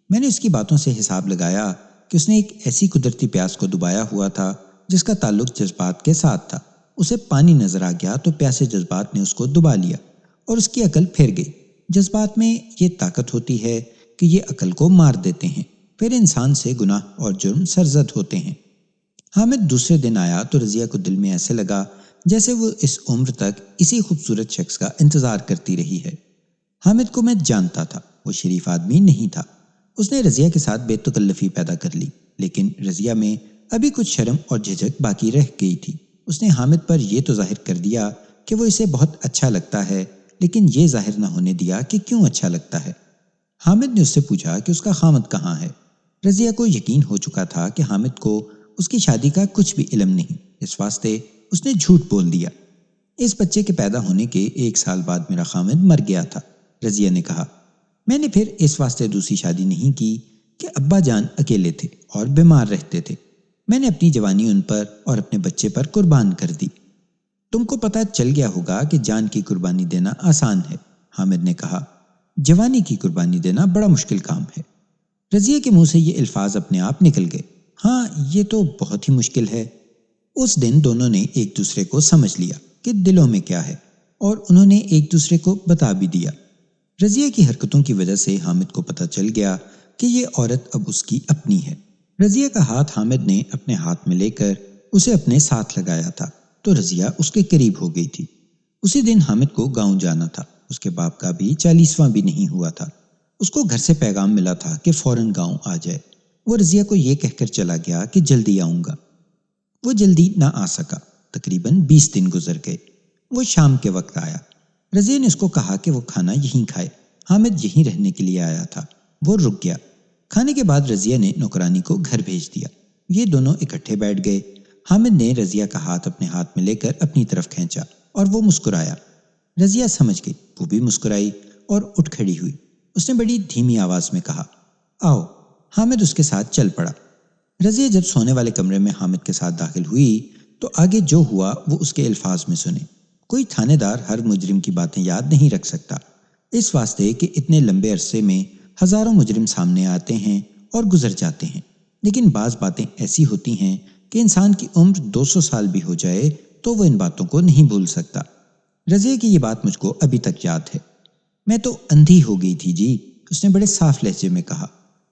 میں نے اس کی باتوں سے حساب لگایا کہ اس نے ایک ایسی قدرتی پیاس کو دبایا ہوا تھا جس کا تعلق جذبات کے ساتھ تھا۔ اسے پانی نظر آ گیا تو پیاسے جذبات نے اس کو دبا لیا اور اس کی عقل پھر گئی۔ جذبات میں یہ طاقت ہوتی ہے کہ یہ عقل کو مار دیتے ہیں، پھر انسان سے گناہ اور جرم سرزد ہوتے ہیں۔ حامد دوسرے دن آیا تو رضیہ کو دل میں ایسے لگا جیسے وہ اس عمر تک اسی خوبصورت شخص کا انتظار کرتی رہی ہے۔ حامد کو میں جانتا تھا، وہ شریف آدمی نہیں تھا۔ اس نے رضیہ کے ساتھ بے تکلفی پیدا کر لی، لیکن رضیہ میں ابھی کچھ شرم اور جھجک باقی رہ گئی تھی۔ اس نے حامد پر یہ تو ظاہر کر دیا کہ وہ اسے بہت اچھا لگتا ہے، لیکن یہ ظاہر نہ ہونے دیا کہ کیوں اچھا لگتا ہے۔ حامد نے اس سے پوچھا کہ اس کا خامد کہاں ہے۔ رضیہ کو یقین ہو چکا تھا کہ حامد کو اس کی شادی کا کچھ بھی علم نہیں، اس واسطے اس نے جھوٹ بول دیا۔ اس بچے کے پیدا ہونے کے 1 سال بعد میرا خامد مر گیا تھا، رضیہ نے کہا۔ میں نے پھر اس واسطے دوسری شادی نہیں کی کہ ابا جان اکیلے تھے اور بیمار رہتے تھے۔ میں نے اپنی جوانی ان پر اور اپنے بچے پر قربان کر دی۔ تم کو پتہ چل گیا ہوگا کہ جان کی قربانی دینا آسان ہے، حامد نے کہا، جوانی کی قربانی دینا بڑا مشکل کام ہے۔ رضیہ کے منہ سے یہ الفاظ اپنے آپ نکل گئے۔ ہاں، یہ تو بہت ہی مشکل ہے۔ اس دن دونوں نے ایک دوسرے کو سمجھ لیا کہ دلوں میں کیا ہے، اور انہوں نے ایک دوسرے کو بتا بھی دیا۔ رضیہ کی حرکتوں کی وجہ سے حامد کو پتہ چل گیا کہ یہ عورت اب اس کی اپنی ہے۔ رضیہ کا ہاتھ حامد نے اپنے ہاتھ میں لے کر اسے اپنے ساتھ لگایا تھا تو رضیہ اس کے قریب ہو گئی تھی۔ اسی دن حامد کو گاؤں جانا تھا، اس کے باپ کا بھی 40واں بھی نہیں ہوا تھا۔ اس کو گھر سے پیغام ملا تھا کہ فوراً گاؤں آ جائے۔ وہ رضیہ کو یہ کہہ کر چلا گیا کہ جلدی آؤں گا۔ وہ جلدی نہ آ سکا، تقریباً 20 دن گزر گئے۔ وہ شام کے وقت آیا۔ رضیہ نے اس کو کہا کہ وہ کھانا یہیں کھائے، حامد یہیں رہنے کے لیے آیا تھا۔ وہ رک گیا۔ کھانے کے بعد رضیہ نے نوکرانی کو گھر بھیج دیا۔ یہ دونوں اکٹھے بیٹھ گئے۔ حامد نے رضیہ کا ہاتھ اپنے ہاتھ میں لے کر اپنی طرف کھینچا اور وہ مسکرایا۔ رضیہ سمجھ گئی، وہ بھی مسکرائی اور اٹھ کھڑی ہوئی۔ اس نے بڑی دھیمی آواز میں کہا، آؤ۔ حامد اس کے ساتھ چل پڑا۔ رضیہ جب سونے والے کمرے میں حامد کے ساتھ داخل ہوئی تو آگے جو ہوا وہ اس کے الفاظ میں سنے۔ کوئی تھانے دار ہر مجرم کی باتیں یاد نہیں رکھ سکتا، اس واسطے کہ اتنے لمبے عرصے میں ہزاروں مجرم سامنے آتے ہیں اور گزر جاتے ہیں، لیکن بعض باتیں ایسی ہوتی ہیں کہ انسان کی عمر 200 سال بھی ہو جائے تو وہ ان باتوں کو نہیں بھول سکتا۔ رضیہ کی یہ بات مجھ کو ابھی تک یاد ہے۔ میں تو اندھی ہو گئی تھی جی، اس نے بڑے صاف لہجے میں کہا۔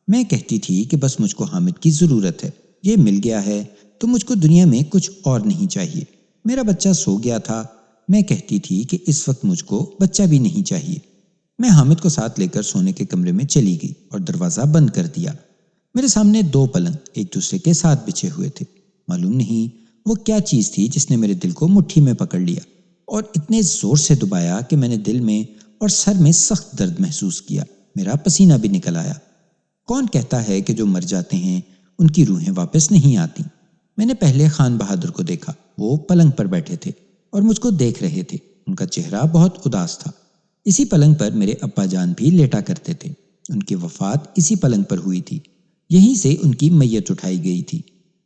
میں کہتی تھی کہ بس مجھ کو حامد کی ضرورت ہے، یہ مل گیا ہے تو مجھ کو دنیا میں کچھ اور نہیں چاہیے۔ میرا بچہ سو گیا تھا، میں کہتی تھی کہ اس وقت مجھ کو بچہ بھی نہیں چاہیے۔ میں حامد کو ساتھ لے کر سونے کے کمرے میں چلی گئی اور دروازہ بند کر دیا۔ میرے سامنے 2 پلنگ ایک دوسرے کے ساتھ بچھے ہوئے تھے۔ معلوم نہیں وہ کیا چیز تھی جس نے میرے دل کو مٹھی میں پکڑ لیا اور اتنے زور سے دبایا کہ میں نے دل میں اور سر میں سخت درد محسوس کیا۔ میرا پسینہ بھی نکل آیا۔ کون کہتا ہے کہ جو مر جاتے ہیں ان کی روحیں واپس نہیں آتی؟ میں نے پہلے خان بہادر کو دیکھا، وہ پلنگ پر بیٹھے تھے اور مجھ کو دیکھ رہے تھے۔ ان کا چہرہ بہت اداس تھا۔ اسی پلنگ پر میرے ابا جان بھی لیٹا کرتے تھے، ان کی وفات اسی پلنگ پر ہوئی تھی، یہیں سے ان کی میت اٹھائی گئی تھی۔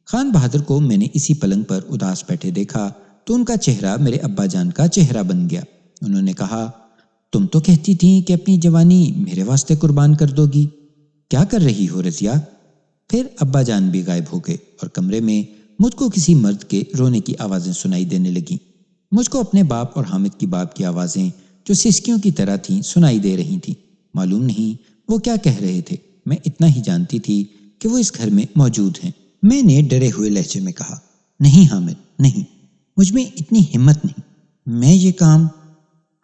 خان بہادر کو میں نے اسی پلنگ پر اداس بیٹھے دیکھا تو ان کا چہرہ میرے ابا جان کا چہرہ بن گیا۔ انہوں نے کہا، تم تو کہتی تھی کہ اپنی جوانی میرے واسطے قربان کر دو گی، کیا کر رہی ہو رضیہ؟ پھر ابا جان بھی غائب ہو گئے اور کمرے میں مجھ کو کسی مرد کے رونے کی آوازیں سنائی دینے لگیں۔ مجھ کو اپنے باپ اور حامد کی باپ کی آوازیں جو سسکیوں کی طرح تھیں سنائی دے رہی تھیں۔ معلوم نہیں وہ کیا کہہ رہے تھے، میں اتنا ہی جانتی تھی کہ وہ اس گھر میں موجود ہیں۔ میں نے ڈرے ہوئے لہجے میں کہا، نہیں حامد، نہیں، مجھ میں اتنی ہمت نہیں، میں یہ کام۔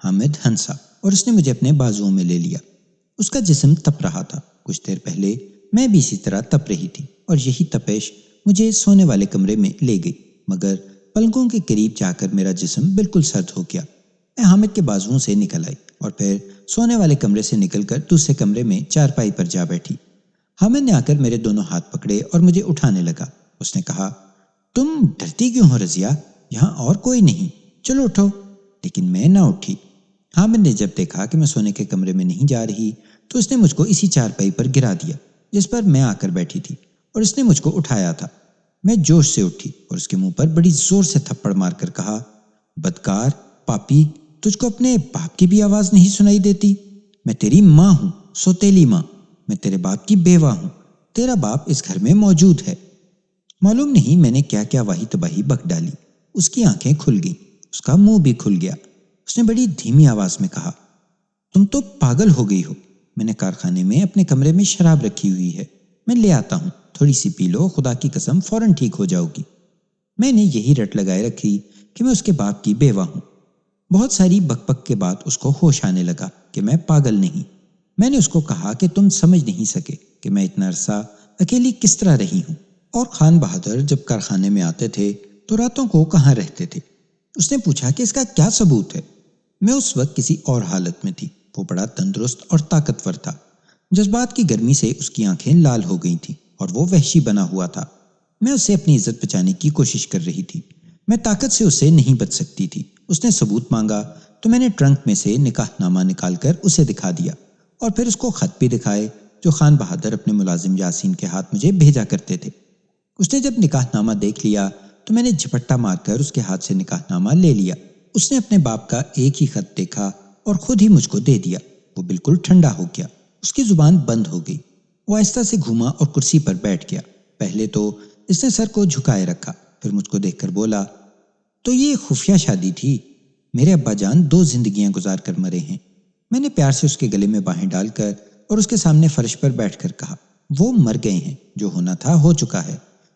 حامد ہنسا اور اس نے مجھے اپنے بازوؤں میں لے لیا۔ اس کا جسم تپ رہا تھا۔ کچھ دیر پہلے میں بھی اسی طرح تپ رہی تھی اور یہی تپش مجھے سونے والے کمرے میں لے گئی، مگر پلکوں کے قریب جا کر میرا جسم بالکل سرد ہو گیا۔ میں حامد کے بازوؤں سے نکل آئی اور پھر سونے والے کمرے سے نکل کر دوسرے کمرے میں چارپائی پر جا بیٹھی۔ حامد نے آ کر میرے دونوں ہاتھ پکڑے اور مجھے اٹھانے لگا۔ اس نے کہا، تم ڈرتی کیوں ہو رضیہ؟ یہاں اور کوئی نہیں، چلو اٹھو۔ لیکن میں نہ اٹھی۔ حامد نے جب دیکھا کہ میں سونے کے کمرے میں نہیں جا رہی تو اس نے مجھ کو اسی چارپائی پر گرا دیا جس پر میں آ کر بیٹھی تھی، اور اس نے مجھ کو اٹھایا تھا۔ میں جوش سے اٹھی اور اس کے منہ پر بڑی زور سے تھپڑ مار کر کہا، بدکار، پاپی، تجھ کو اپنے باپ کی بھی آواز نہیں سنائی دیتی؟ میں تیری ماں ہوں، سوتیلی ماں۔ میں تیرے باپ کی بیوہ ہوں۔ تیرا باپ اس گھر میں موجود ہے۔ معلوم نہیں میں نے کیا کیا واہی تباہی بک ڈالی۔ اس کی آنکھیں کھل گئیں، اس کا منہ بھی کھل گیا۔ اس نے بڑی دھیمی آواز میں کہا، تم تو پاگل ہو گئی ہو۔ میں نے کارخانے میں اپنے کمرے میں شراب رکھی ہوئی ہے، میں لے آتا ہوں، تھوڑی سی پی لو، خدا کی قسم فوراً ٹھیک ہو جاؤ گی۔ میں نے یہی رٹ لگائے رکھی کہ میں اس کے باپ کی بیوہ ہوں۔ بہت ساری بک بک کے بعد اس کو ہوش آنے لگا کہ میں پاگل نہیں۔ میں نے اس کو کہا کہ تم سمجھ نہیں سکے کہ میں اتنا عرصہ اکیلی کس طرح رہی ہوں، اور خان بہادر جب کارخانے میں آتے تھے تو راتوں کو کہاں رہتے تھے۔ اس نے پوچھا کہ اس کا کیا ثبوت ہے۔ میں اس وقت کسی اور حالت میں تھی۔ وہ بڑا تندرست اور طاقتور تھا۔ جذبات کی گرمی سے اس کی آنکھیں لال ہو گئی تھیں اور وہ وحشی بنا ہوا تھا۔ میں اسے اپنی عزت بچانے کی کوشش کر رہی تھی۔ میں طاقت سے اسے نہیں بچ سکتی تھی۔ اس نے ثبوت مانگا تو میں نے ٹرنک میں سے نکاح نامہ نکال کر اسے دکھا دیا، اور پھر اس کو خط بھی دکھائے جو خان بہادر اپنے ملازم یاسین کے ہاتھ مجھے بھیجا کرتے تھے۔ اس نے جب نکاح نامہ دیکھ لیا تو میں نے جھپٹا مار کر اس کے ہاتھ سے نکاح نامہ لے لیا۔ اس نے اپنے باپ کا ایک ہی خط دیکھا اور خود ہی مجھ کو دے دیا۔ وہ بالکل ٹھنڈا ہو گیا، اس کی زبان بند ہو گئی۔ وہ آہستہ سے گھوما اور کرسی پر بیٹھ گیا۔ پہلے تو اس نے سر کو جھکائے رکھا، پھر مجھ کو دیکھ کر بولا، تو یہ خفیہ شادی تھی؟ میرے ابا جان 2 زندگیاں گزار کر مرے ہیں۔ میں نے پیار سے اس کے گلے میں باہیں ڈال کر اور اس کے سامنے فرش پر بیٹھ کر کہا، وہ مر گئے ہیں، جو ہونا تھا ہو چکا ہے۔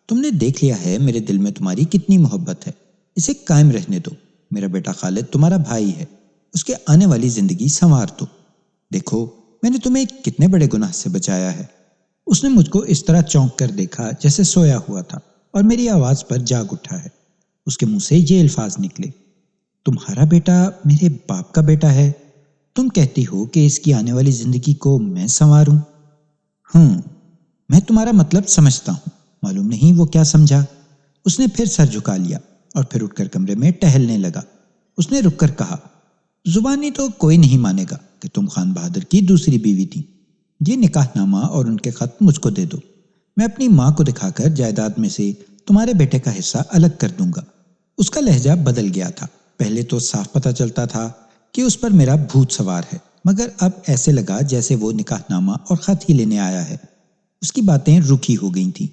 تم نے دیکھ لیا ہے میرے دل میں تمہاری کتنی محبت ہے، اسے قائم رہنے دو۔ میرا بیٹا خالد تمہارا بھائی ہے، اس کے آنے والی زندگی سنوار دو۔ دیکھو میں نے تمہیں کتنے بڑے گناہ سے بچایا ہے۔ اس نے مجھ کو اس طرح چونک کر دیکھا جیسے سویا ہوا تھا، اور میری آواز پر جاگ اٹھا ہے۔ اس کے منہ سے یہ الفاظ نکلے، تمہارا بیٹا میرے باپ کا بیٹا ہے؟ تم کہتی ہو کہ اس کی آنے والی زندگی کو میں سنواروں؟ میں تمہارا مطلب سمجھتا ہوں۔ معلوم نہیں وہ کیا سمجھا۔ اس نے پھر سر جھکا لیا اور پھر اٹھ کر کمرے میں ٹہلنے لگا۔ اس نے رک کر کہا، زبانی تو کوئی نہیں مانے گا کہ تم خان بہادر کی دوسری بیوی تھی۔ یہ نکاح نامہ اور ان کے خط مجھ کو دے دو۔ میں اپنی ماں کو دکھا کر جائیداد میں سے تمہارے بیٹے کا حصہ الگ کر دوں گا۔ اس کا لہجہ بدل گیا تھا۔ پہلے تو صاف پتہ چلتا تھا کہ اس پر میرا بھوت سوار ہے، مگر اب ایسے لگا جیسے وہ نکاح نامہ اور خط ہی لینے آیا ہے۔ اس کی باتیں رکھی ہو گئی تھیں۔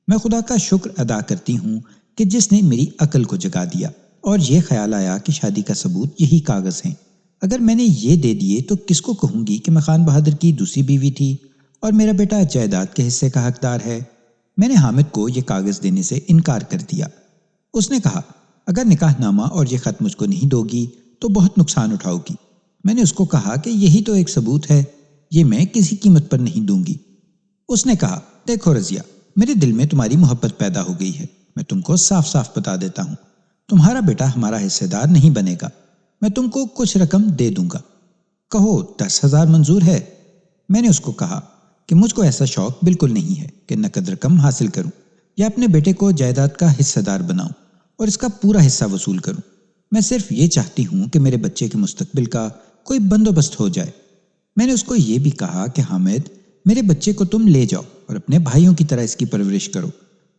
میں خدا کا شکر ادا کرتی ہوں کہ جس نے میری عقل کو جگا دیا، اور یہ خیال آیا کہ شادی کا ثبوت یہی کاغذ ہیں۔ اگر میں نے یہ دے دیے تو کس کو کہوں گی کہ میں خان بہادر کی دوسری بیوی تھی اور میرا بیٹا جائیداد کے حصے کا حقدار ہے؟ میں نے حامد کو یہ کاغذ دینے سے انکار کر دیا۔ اس نے کہا، اگر نکاح نامہ اور یہ خط مجھ کو نہیں دو گی تو بہت نقصان اٹھاؤ گی۔ میں نے اس کو کہا کہ یہی تو ایک ثبوت ہے، یہ میں کسی قیمت پر نہیں دوں گی۔ اس نے کہا، دیکھو رضیہ، میرے دل میں تمہاری محبت پیدا ہو گئی ہے۔ میں تم کو صاف صاف بتا دیتا ہوں، تمہارا بیٹا ہمارا حصے دار نہیں بنے گا۔ میں تم کو کچھ رقم دے دوں گا، کہو 10,000 منظور ہے؟ میں نے اس کو کہا کہ مجھ کو ایسا شوق بالکل نہیں ہے کہ نقد رقم حاصل کروں یا اپنے بیٹے کو جائیداد کا حصہ دار بناؤں اور اس کا پورا حصہ وصول کروں۔ میں صرف یہ چاہتی ہوں کہ میرے بچے کے مستقبل کا کوئی بندوبست ہو جائے۔ میں نے اس کو یہ بھی کہا کہ حامد، میرے بچے کو تم لے جاؤ اور اپنے بھائیوں کی طرح اس کی پرورش کرو،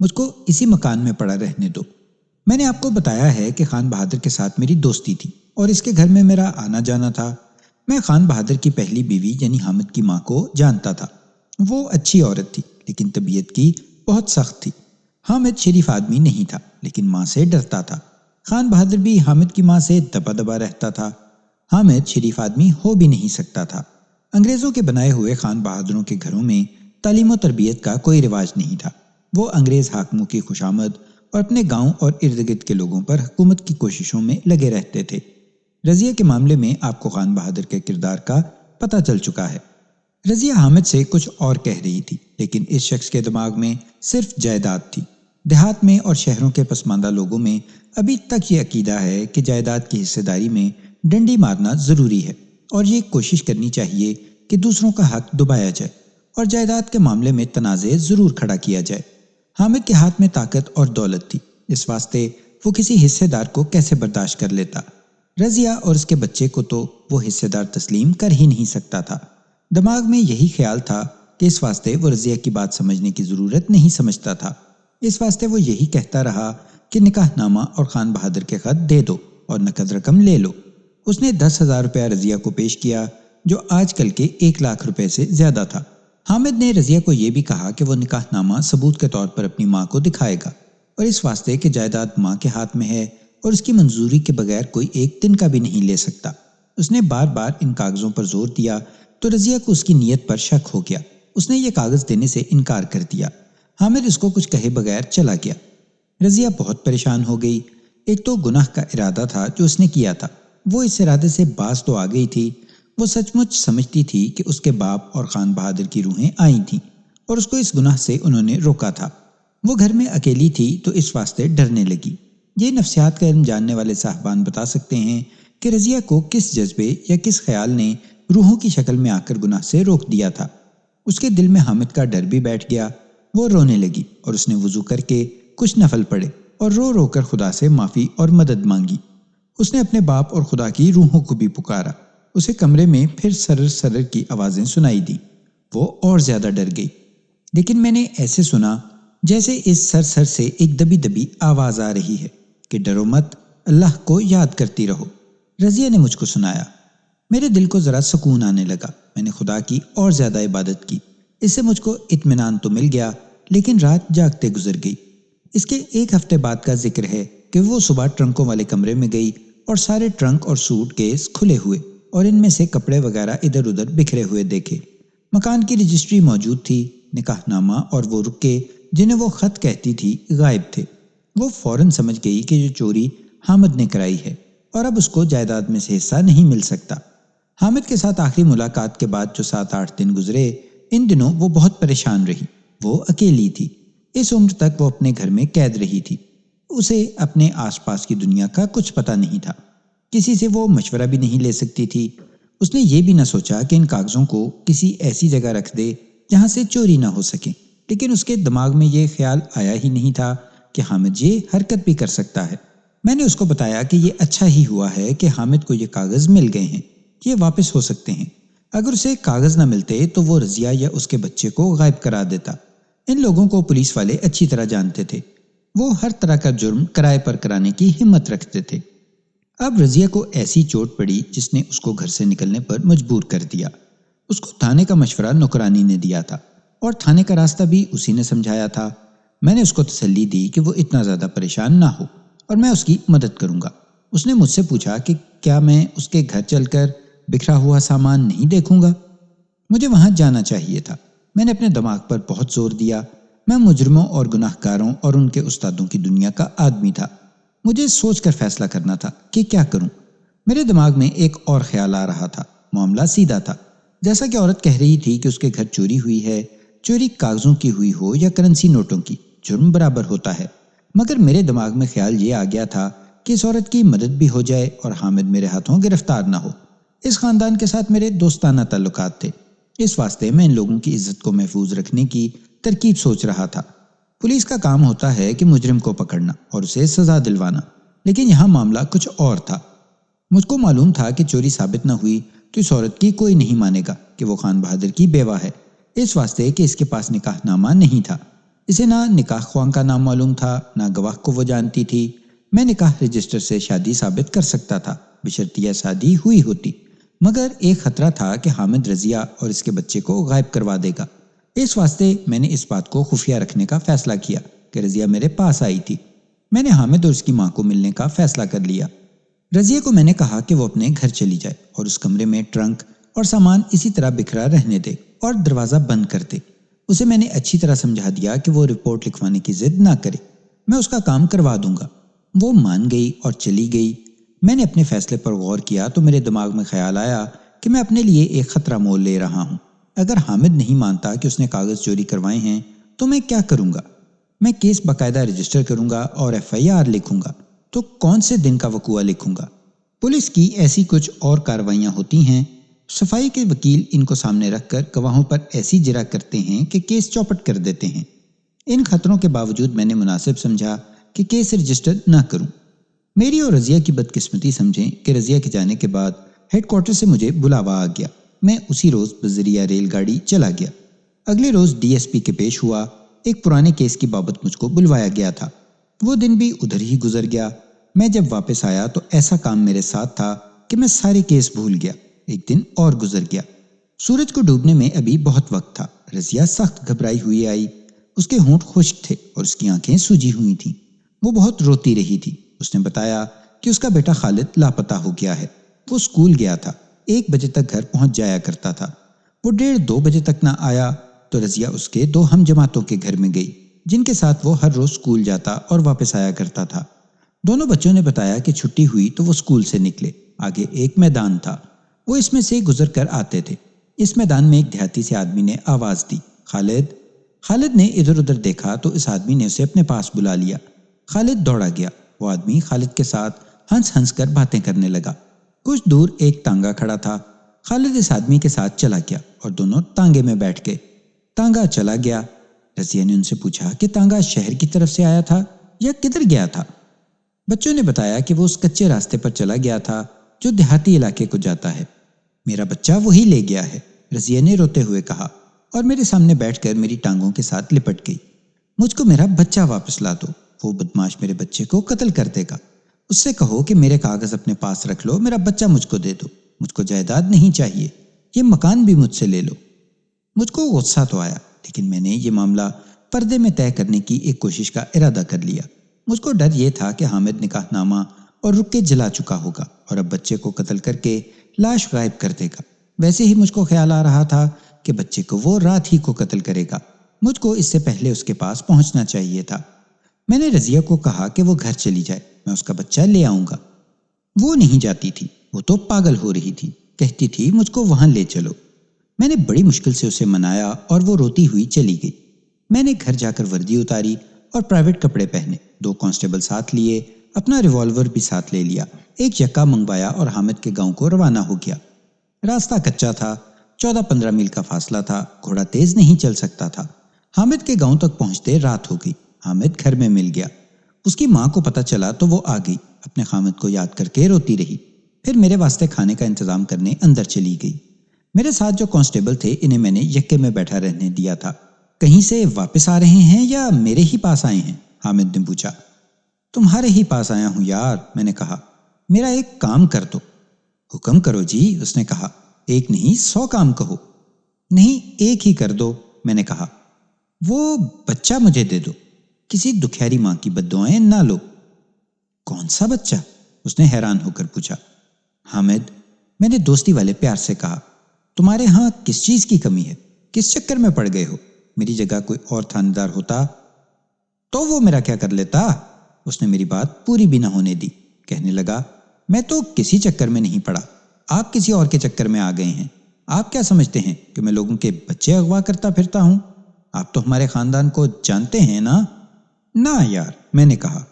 مجھ کو اسی مکان میں پڑا رہنے دو۔ میں نے آپ کو بتایا ہے کہ خان بہادر کے ساتھ میری دوستی تھی اور اس کے گھر میں میرا آنا جانا تھا۔ میں خان بہادر کی پہلی بیوی یعنی حامد کی ماں کو جانتا تھا۔ وہ اچھی عورت تھی لیکن طبیعت کی بہت سخت تھی۔ حامد شریف آدمی نہیں تھا لیکن ماں سے ڈرتا تھا۔ خان بہادر بھی حامد کی ماں سے دبا دبا رہتا تھا۔ حامد شریف آدمی ہو بھی نہیں سکتا تھا۔ انگریزوں کے بنائے ہوئے خان بہادروں کے گھروں میں تعلیم و تربیت کا کوئی رواج نہیں تھا۔ وہ انگریز حاکموں کی خوشامد اور اپنے گاؤں اور ارد گرد کے لوگوں پر حکومت کی کوششوں میں لگے رہتے تھے۔ رضیہ کے معاملے میں آپ کو خان بہادر کے کردار کا پتہ چل چکا ہے۔ رضیہ حامد سے کچھ اور کہہ رہی تھی، لیکن اس شخص کے دماغ میں صرف جائیداد تھی۔ دیہات میں اور شہروں کے پسماندہ لوگوں میں ابھی تک یہ عقیدہ ہے کہ جائیداد کی حصہ داری میں ڈنڈی مارنا ضروری ہے، اور یہ کوشش کرنی چاہیے کہ دوسروں کا حق دبایا جائے اور جائیداد کے معاملے میں تنازع ضرور کھڑا کیا جائے۔ حامد کے ہاتھ میں طاقت اور دولت تھی، اس واسطے وہ کسی حصے دار کو کیسے برداشت کر لیتا؟ رضیہ اور اس کے بچے کو تو وہ حصے دار تسلیم کر ہی نہیں سکتا تھا۔ دماغ میں یہی خیال تھا کہ اس واسطے وہ رضیہ کی بات سمجھنے کی ضرورت نہیں سمجھتا تھا۔ اس واسطے وہ یہی کہتا رہا کہ نکاح نامہ اور خان بہادر کے خط دے دو اور نقد رقم لے لو۔ اس نے 10,000 روپیہ رضیہ کو پیش کیا، جو آج کل کے 1,00,000 روپے سے زیادہ تھا۔ حامد نے رضیہ کو یہ بھی کہا کہ وہ نکاح نامہ ثبوت کے طور پر اپنی ماں کو دکھائے گا، اور اس واسطے کہ جائیداد ماں کے ہاتھ میں ہے اور اس کی منظوری کے بغیر کوئی ایک دن کا بھی نہیں لے سکتا۔ اس نے بار بار ان کاغذوں پر زور دیا تو رضیہ کو اس کی نیت پر شک ہو گیا۔ اس نے یہ کاغذ دینے سے انکار کر دیا۔ حامد اس کو کچھ کہے بغیر چلا گیا۔ رضیہ بہت پریشان ہو گئی۔ ایک تو گناہ کا ارادہ تھا جو اس نے کیا تھا، وہ اس ارادے سے باز تو آ گئی تھی۔ وہ سچ مچ سمجھتی تھی کہ اس کے باپ اور خان بہادر کی روحیں آئی تھیں اور اس کو اس گناہ سے انہوں نے روکا تھا۔ وہ گھر میں اکیلی تھی تو اس واسطے ڈرنے لگی۔ یہ نفسیات کا علم جاننے والے صاحبان بتا سکتے ہیں کہ رضیہ کو کس جذبے یا کس خیال نے روحوں کی شکل میں آ کر گناہ سے روک دیا تھا۔ اس کے دل میں حامد کا ڈر بھی بیٹھ گیا۔ وہ رونے لگی اور اس نے وضو کر کے کچھ نفل پڑھے اور رو رو کر خدا سے معافی اور مدد مانگی۔ اس نے اپنے باپ اور خدا کی روحوں کو بھی پکارا۔ اسے کمرے میں پھر سرر سرر کی آوازیں سنائی دی۔ وہ اور زیادہ ڈر گئی۔ لیکن میں نے ایسے سنا جیسے اس سر سر سے ایک دبی دبی آواز آ رہی ہے کہ ڈرو مت، اللہ کو یاد کرتی رہو۔ رضیہ نے مجھ کو سنایا۔ میرے دل کو ذرا سکون آنے لگا۔ میں نے خدا کی اور زیادہ عبادت کی۔ اس سے مجھ کو اطمینان تو مل گیا، لیکن رات جاگتے گزر گئی۔ اس کے 1 ہفتے بعد کا ذکر ہے کہ وہ صبح ٹرنکوں والے کمرے میں گئی اور سارے ٹرنک اور سوٹ کیس کھلے ہوئے اور ان میں سے کپڑے وغیرہ ادھر ادھر بکھرے ہوئے دیکھے۔ مکان کی رجسٹری موجود تھی، نکاح نامہ اور وہ رکے جنہیں وہ خط کہتی تھی غائب تھے۔ وہ فوراً سمجھ گئی کہ یہ چوری حامد نے کرائی ہے اور اب اس کو جائیداد میں سے حصہ نہیں مل سکتا۔ حامد کے ساتھ آخری ملاقات کے بعد جو 7-8 دن گزرے، ان دنوں وہ بہت پریشان رہی۔ وہ اکیلی تھی۔ اس عمر تک وہ اپنے گھر میں قید رہی تھی۔ اسے اپنے آس پاس کی دنیا کا کچھ پتہ نہیں تھا۔ کسی سے وہ مشورہ بھی نہیں لے سکتی تھی۔ اس نے یہ بھی نہ سوچا کہ ان کاغذوں کو کسی ایسی جگہ رکھ دے جہاں سے چوری نہ ہو سکے، لیکن اس کے دماغ میں یہ خیال آیا ہی نہیں تھا کہ حامد یہ حرکت بھی کر سکتا ہے۔ میں نے اس کو بتایا کہ یہ اچھا ہی ہوا ہے کہ حامد کو یہ کاغذ مل گئے ہیں، یہ واپس ہو سکتے ہیں۔ اگر اسے کاغذ نہ ملتے تو وہ رضیہ یا اس کے بچے کو غائب کرا دیتا۔ ان لوگوں کو پولیس والے اچھی طرح جانتے تھے۔ وہ ہر طرح کا جرم کرائے پر کرانے کی ہمت رکھتے تھے۔ اب رضیہ کو ایسی چوٹ پڑی جس نے اس کو گھر سے نکلنے پر مجبور کر دیا۔ اس کو تھانے کا مشورہ نوکرانی نے دیا تھا اور تھانے کا راستہ بھی اسی نے سمجھایا تھا۔ میں نے اس کو تسلی دی کہ وہ اتنا زیادہ پریشان نہ ہو اور میں اس کی مدد کروں گا۔ اس نے مجھ سے پوچھا کہ کیا میں اس کے گھر چل کر بکھرا ہوا سامان نہیں دیکھوں گا؟ مجھے وہاں جانا چاہیے تھا۔ میں نے اپنے دماغ پر بہت زور دیا۔ میں مجرموں اور گناہ گاروں اور ان کے استادوں کی دنیا کا آدمی تھا۔ مجھے سوچ کر فیصلہ کرنا تھا کہ کیا کروں۔ میرے دماغ میں ایک اور خیال آ رہا تھا۔ معاملہ سیدھا تھا۔ جیسا کہ عورت کہہ رہی تھی کہ اس کے گھر چوری ہوئی ہے، چوری کاغذوں کی ہوئی ہو یا کرنسی نوٹوں کی، جرم برابر ہوتا ہے۔ مگر میرے دماغ میں خیال یہ آ گیا تھا کہ اس عورت کی مدد بھی ہو جائے اور حامد میرے ہاتھوں گرفتار نہ ہو۔ اس خاندان کے ساتھ میرے دوستانہ تعلقات تھے، اس واسطے میں ان لوگوں کی عزت کو محفوظ رکھنے کی ترکیب سوچ رہا تھا۔ پولیس کا کام ہوتا ہے کہ مجرم کو پکڑنا اور اسے سزا دلوانا، لیکن یہاں معاملہ کچھ اور تھا۔ مجھ کو معلوم تھا کہ چوری ثابت نہ ہوئی تو اس عورت کی کوئی نہیں مانے گا کہ وہ خان بہادر کی بیوہ ہے، اس واسطے کہ اس کے پاس نکاح نامہ نہیں تھا۔ اسے نہ نکاح خواہاں کا نام معلوم تھا، نہ گواہ کو وہ جانتی تھی۔ میں نکاح رجسٹر سے شادی ثابت کر سکتا تھا بشرطیہ شادی ہوئی ہوتی، مگر ایک خطرہ تھا کہ حامد رضیہ اور اس کے بچے کو غائب کروا دے گا۔ اس واسطے میں نے اس بات کو خفیہ رکھنے کا فیصلہ کیا کہ رضیہ میرے پاس آئی تھی۔ میں نے حامد اور اس کی ماں کو ملنے کا فیصلہ کر لیا۔ رضیہ کو میں نے کہا کہ وہ اپنے گھر چلی جائے اور اس کمرے میں ٹرنک اور سامان اسی طرح بکھرا رہنے دے اور دروازہ بند کر دے۔ اسے میں نے اچھی طرح سمجھا دیا کہ وہ رپورٹ لکھوانے کی ضد نہ کرے، میں اس کا کام کروا دوں گا۔ وہ مان گئی اور چلی گئی۔ میں نے اپنے فیصلے پر غور کیا تو میرے دماغ میں خیال آیا کہ میں اپنے لیے ایک خطرہ مول لے رہا ہوں۔ اگر حامد نہیں مانتا کہ اس نے کاغذ چوری کروائے ہیں تو میں کیا کروں گا؟ میں کیس باقاعدہ رجسٹر کروں گا اور FIR لکھوں گا، تو کون سے دن کا وقوع لکھوں گا؟ پولیس کی ایسی کچھ اور کارروائیاں ہوتی ہیں۔ صفائی کے وکیل ان کو سامنے رکھ کر گواہوں پر ایسی جرح کرتے ہیں کہ کیس چوپٹ کر دیتے ہیں۔ ان خطروں کے باوجود میں نے مناسب سمجھا کہ کیس رجسٹر نہ کروں۔ میری اور رضیہ کی بدقسمتی سمجھیں کہ رضیہ کے جانے کے بعد ہیڈ کوارٹر سے مجھے بلاوا آ گیا۔ میں اسی روز بذریعہ ریل گاڑی چلا گیا۔ اگلے روز DSP کے پیش ہوا۔ ایک پرانے کیس کی بابت مجھ کو بلوایا گیا تھا۔ وہ دن بھی ادھر ہی گزر گیا۔ میں جب واپس آیا تو ایسا کام میرے ساتھ تھا کہ میں سارے کیس بھول گیا۔ ایک دن اور گزر گیا۔ سورج کو ڈوبنے میں ابھی بہت وقت تھا۔ رضیہ سخت گھبرائی ہوئی آئی۔ اس کے ہونٹ خشک تھے اور اس کی آنکھیں سوجی ہوئی تھیں۔ وہ بہت روتی رہی تھی۔ اس نے بتایا کہ اس کا بیٹا خالد لاپتہ ہو گیا ہے۔ وہ اسکول گیا تھا، 1 بجے تک گھر پہنچ جایا کرتا تھا۔ وہ 1:30-2 بجے تک نہ آیا تو رضیہ اس کے 2 ہم جماعتوں کے گھر میں گئی جن کے ساتھ وہ ہر روز اسکول جاتا اور واپس آیا کرتا تھا۔ دونوں بچوں نے بتایا کہ چھٹی ہوئی تو وہ اسکول سے نکلے۔ آگے ایک میدان تھا، وہ اس میں سے گزر کر آتے تھے۔ اس میدان میں ایک دیہاتی سے آدمی نے آواز دی، خالد۔ خالد نے ادھر ادھر دیکھا تو اس آدمی نے اسے اپنے پاس بلا لیا۔ خالد دوڑا گیا۔ وہ آدمی خالد کے ساتھ ہنس ہنس کر باتیں کرنے لگا۔ کچھ دور ایک تانگا کھڑا تھا۔ خالد اس آدمی کے ساتھ چلا گیا اور دونوں تانگے میں بیٹھ گئے۔ تانگا چلا گیا۔ رضیہ نے ان سے پوچھا کہ تانگا شہر کی طرف سے آیا تھا یا کدھر گیا تھا؟ بچوں نے بتایا کہ وہ اس کچے راستے پر چلا گیا تھا جو دیہاتی علاقے کو جاتا ہے۔ میرا بچہ وہی لے گیا ہے، رضیہ نے روتے ہوئے کہا، اور میرے سامنے بیٹھ کر میری ٹانگوں کے ساتھ لپٹ گئی۔ مجھ کو میرا بچہ واپس لا دو، وہ بدماش میرے بچے کو قتل کر دے گا۔ اس سے کہو کہ میرے کاغذ اپنے پاس رکھ لو، میرا بچہ مجھ کو دے دو، مجھ کو جائیداد نہیں چاہیے، یہ مکان بھی مجھ سے لے لو۔ مجھ کو غصہ تو آیا، لیکن میں نے یہ معاملہ پردے میں طے کرنے کی ایک کوشش کا ارادہ کر لیا۔ مجھ کو ڈر یہ تھا کہ حامد نکاح نامہ اور رک کے جلا چکا ہوگا اور اب بچے کو قتل کر کے لاش غائب کر دے گا۔ ویسے ہی مجھ کو خیال آ رہا تھا کہ بچے کو وہ رات ہی کو قتل کرے گا۔ مجھ کو اس سے پہلے اس کے پاس پہنچنا چاہیے تھا۔ میں نے رضیہ کو کہا کہ وہ گھر چلی جائے، میں اس کا بچہ لے آؤں گا۔ وہ نہیں جاتی تھی، وہ تو پاگل ہو رہی تھی، کہتی تھی مجھ کو وہاں لے چلو۔ میں نے بڑی مشکل سے اسے منایا اور وہ روتی ہوئی چلی گئی۔ میں نے گھر جا کر وردی اتاری اور پرائیویٹ کپڑے پہنے، 2 کانسٹیبل ساتھ لیے، اپنا ریوالور بھی ساتھ لے لیا، ایک یکا منگوایا اور حامد کے گاؤں کو روانہ ہو گیا۔ راستہ کچا تھا، 14-15 میل کا فاصلہ تھا، گھوڑا تیز نہیں چل سکتا تھا۔ حامد کے گاؤں تک پہنچتے رات ہو گئی۔ حامد گھر میں مل گیا۔ اس کی ماں کو پتہ چلا تو وہ آ گئی، اپنے خامد کو یاد کر کے روتی رہی، پھر میرے واسطے کھانے کا انتظام کرنے اندر چلی گئی۔ میرے ساتھ جو کانسٹیبل تھے انہیں میں نے یکے میں بیٹھا رہنے دیا تھا۔ کہیں سے واپس آ رہے ہیں یا میرے ہی پاس آئے ہیں؟ حامد نے پوچھا۔ تمہارے ہی پاس آیا ہوں یار، میں نے کہا۔ میرا ایک کام کر دو۔ حکم کرو جی، اس نے کہا۔ ایک نہیں 100 کام کہو۔ نہیں، ایک ہی کر دو، میں نے کہا۔ وہ بچہ مجھے دے دو، کسی دکھیاری ماں کی بددعائیں نہ لو۔ کون سا بچہ؟ اس نے حیران ہو کر پوچھا۔ حامد، میں نے دوستی والے پیار سے کہا، تمہارے ہاں کس چیز کی کمی ہے؟ کس چکر میں پڑ گئے ہو؟ میری جگہ کوئی اور تھانے دار ہوتا تو وہ میرا کیا کر لیتا؟ اس نے میری بات پوری بھی نہ ہونے دی، کہنے لگا، میں تو کسی چکر میں نہیں پڑا، آپ کسی اور کے چکر میں آ گئے ہیں۔ آپ کیا سمجھتے ہیں کہ میں لوگوں کے بچے اغوا کرتا پھرتا ہوں؟ آپ تو ہمارے خاندان کو جانتے ہیں نا؟ نہ یار، میں نے کہا،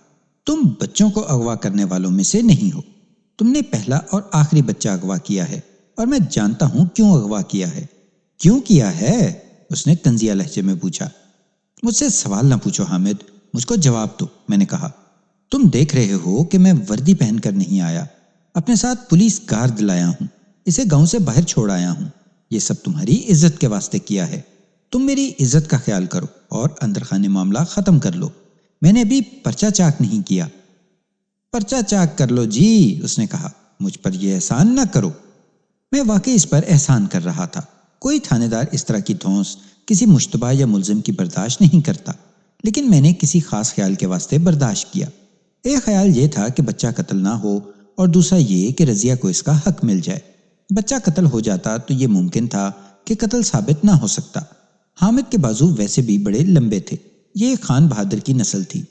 تم بچوں کو اغوا کرنے والوں میں سے نہیں ہو۔ تم نے پہلا اور آخری بچہ اغوا کیا ہے، اور میں جانتا ہوں کیوں اغوا کیا ہے۔ کیوں کیا ہے؟ اس نے طنزیہ لہجے میں پوچھا۔ مجھ سے سوال نہ پوچھو حامد، مجھ کو جواب دو، میں نے کہا۔ تم دیکھ رہے ہو کہ میں وردی پہن کر نہیں آیا، اپنے ساتھ پولیس گارد لایا ہوں، اسے گاؤں سے باہر چھوڑ آیا ہوں۔ یہ سب تمہاری عزت کے واسطے کیا ہے۔ تم میری عزت کا خیال کرو اور اندر خانے معاملہ ختم کر لو۔ میں نے ابھی پرچہ چاک نہیں کیا۔ پرچہ چاک کر لو جی، اس نے کہا، مجھ پر یہ احسان نہ کرو۔ میں واقعی اس پر احسان کر رہا تھا۔ کوئی تھانے دار اس طرح کی دھونس کسی مشتبہ یا ملزم کی برداشت نہیں کرتا، لیکن میں نے کسی خاص خیال کے واسطے برداشت کیا۔ ایک خیال یہ تھا کہ بچہ قتل نہ ہو، اور دوسرا یہ کہ رضیہ کو اس کا حق مل جائے۔ بچہ قتل ہو جاتا تو یہ ممکن تھا کہ قتل ثابت نہ ہو سکتا۔ حامد کے بازو ویسے بھی بڑے لمبے تھے، یہ ایک خان بہادر کی نسل تھی۔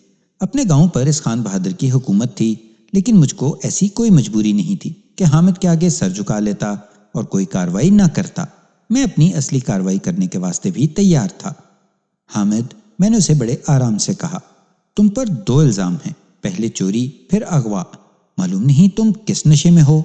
اپنے گاؤں پر اس خان بہادر کی حکومت تھی، لیکن مجھ کو ایسی کوئی مجبوری نہیں تھی کہ حامد کے آگے سر جھکا لیتا اور کوئی کاروائی نہ کرتا۔ میں اپنی اصلی کارروائی کرنے کے واسطے بھی تیار تھا۔ حامد، میں نے اسے بڑے آرام سے کہا، تم پر 2 الزام ہیں، پہلے چوری پھر اغوا۔ معلوم نہیں تم کس نشے میں ہو۔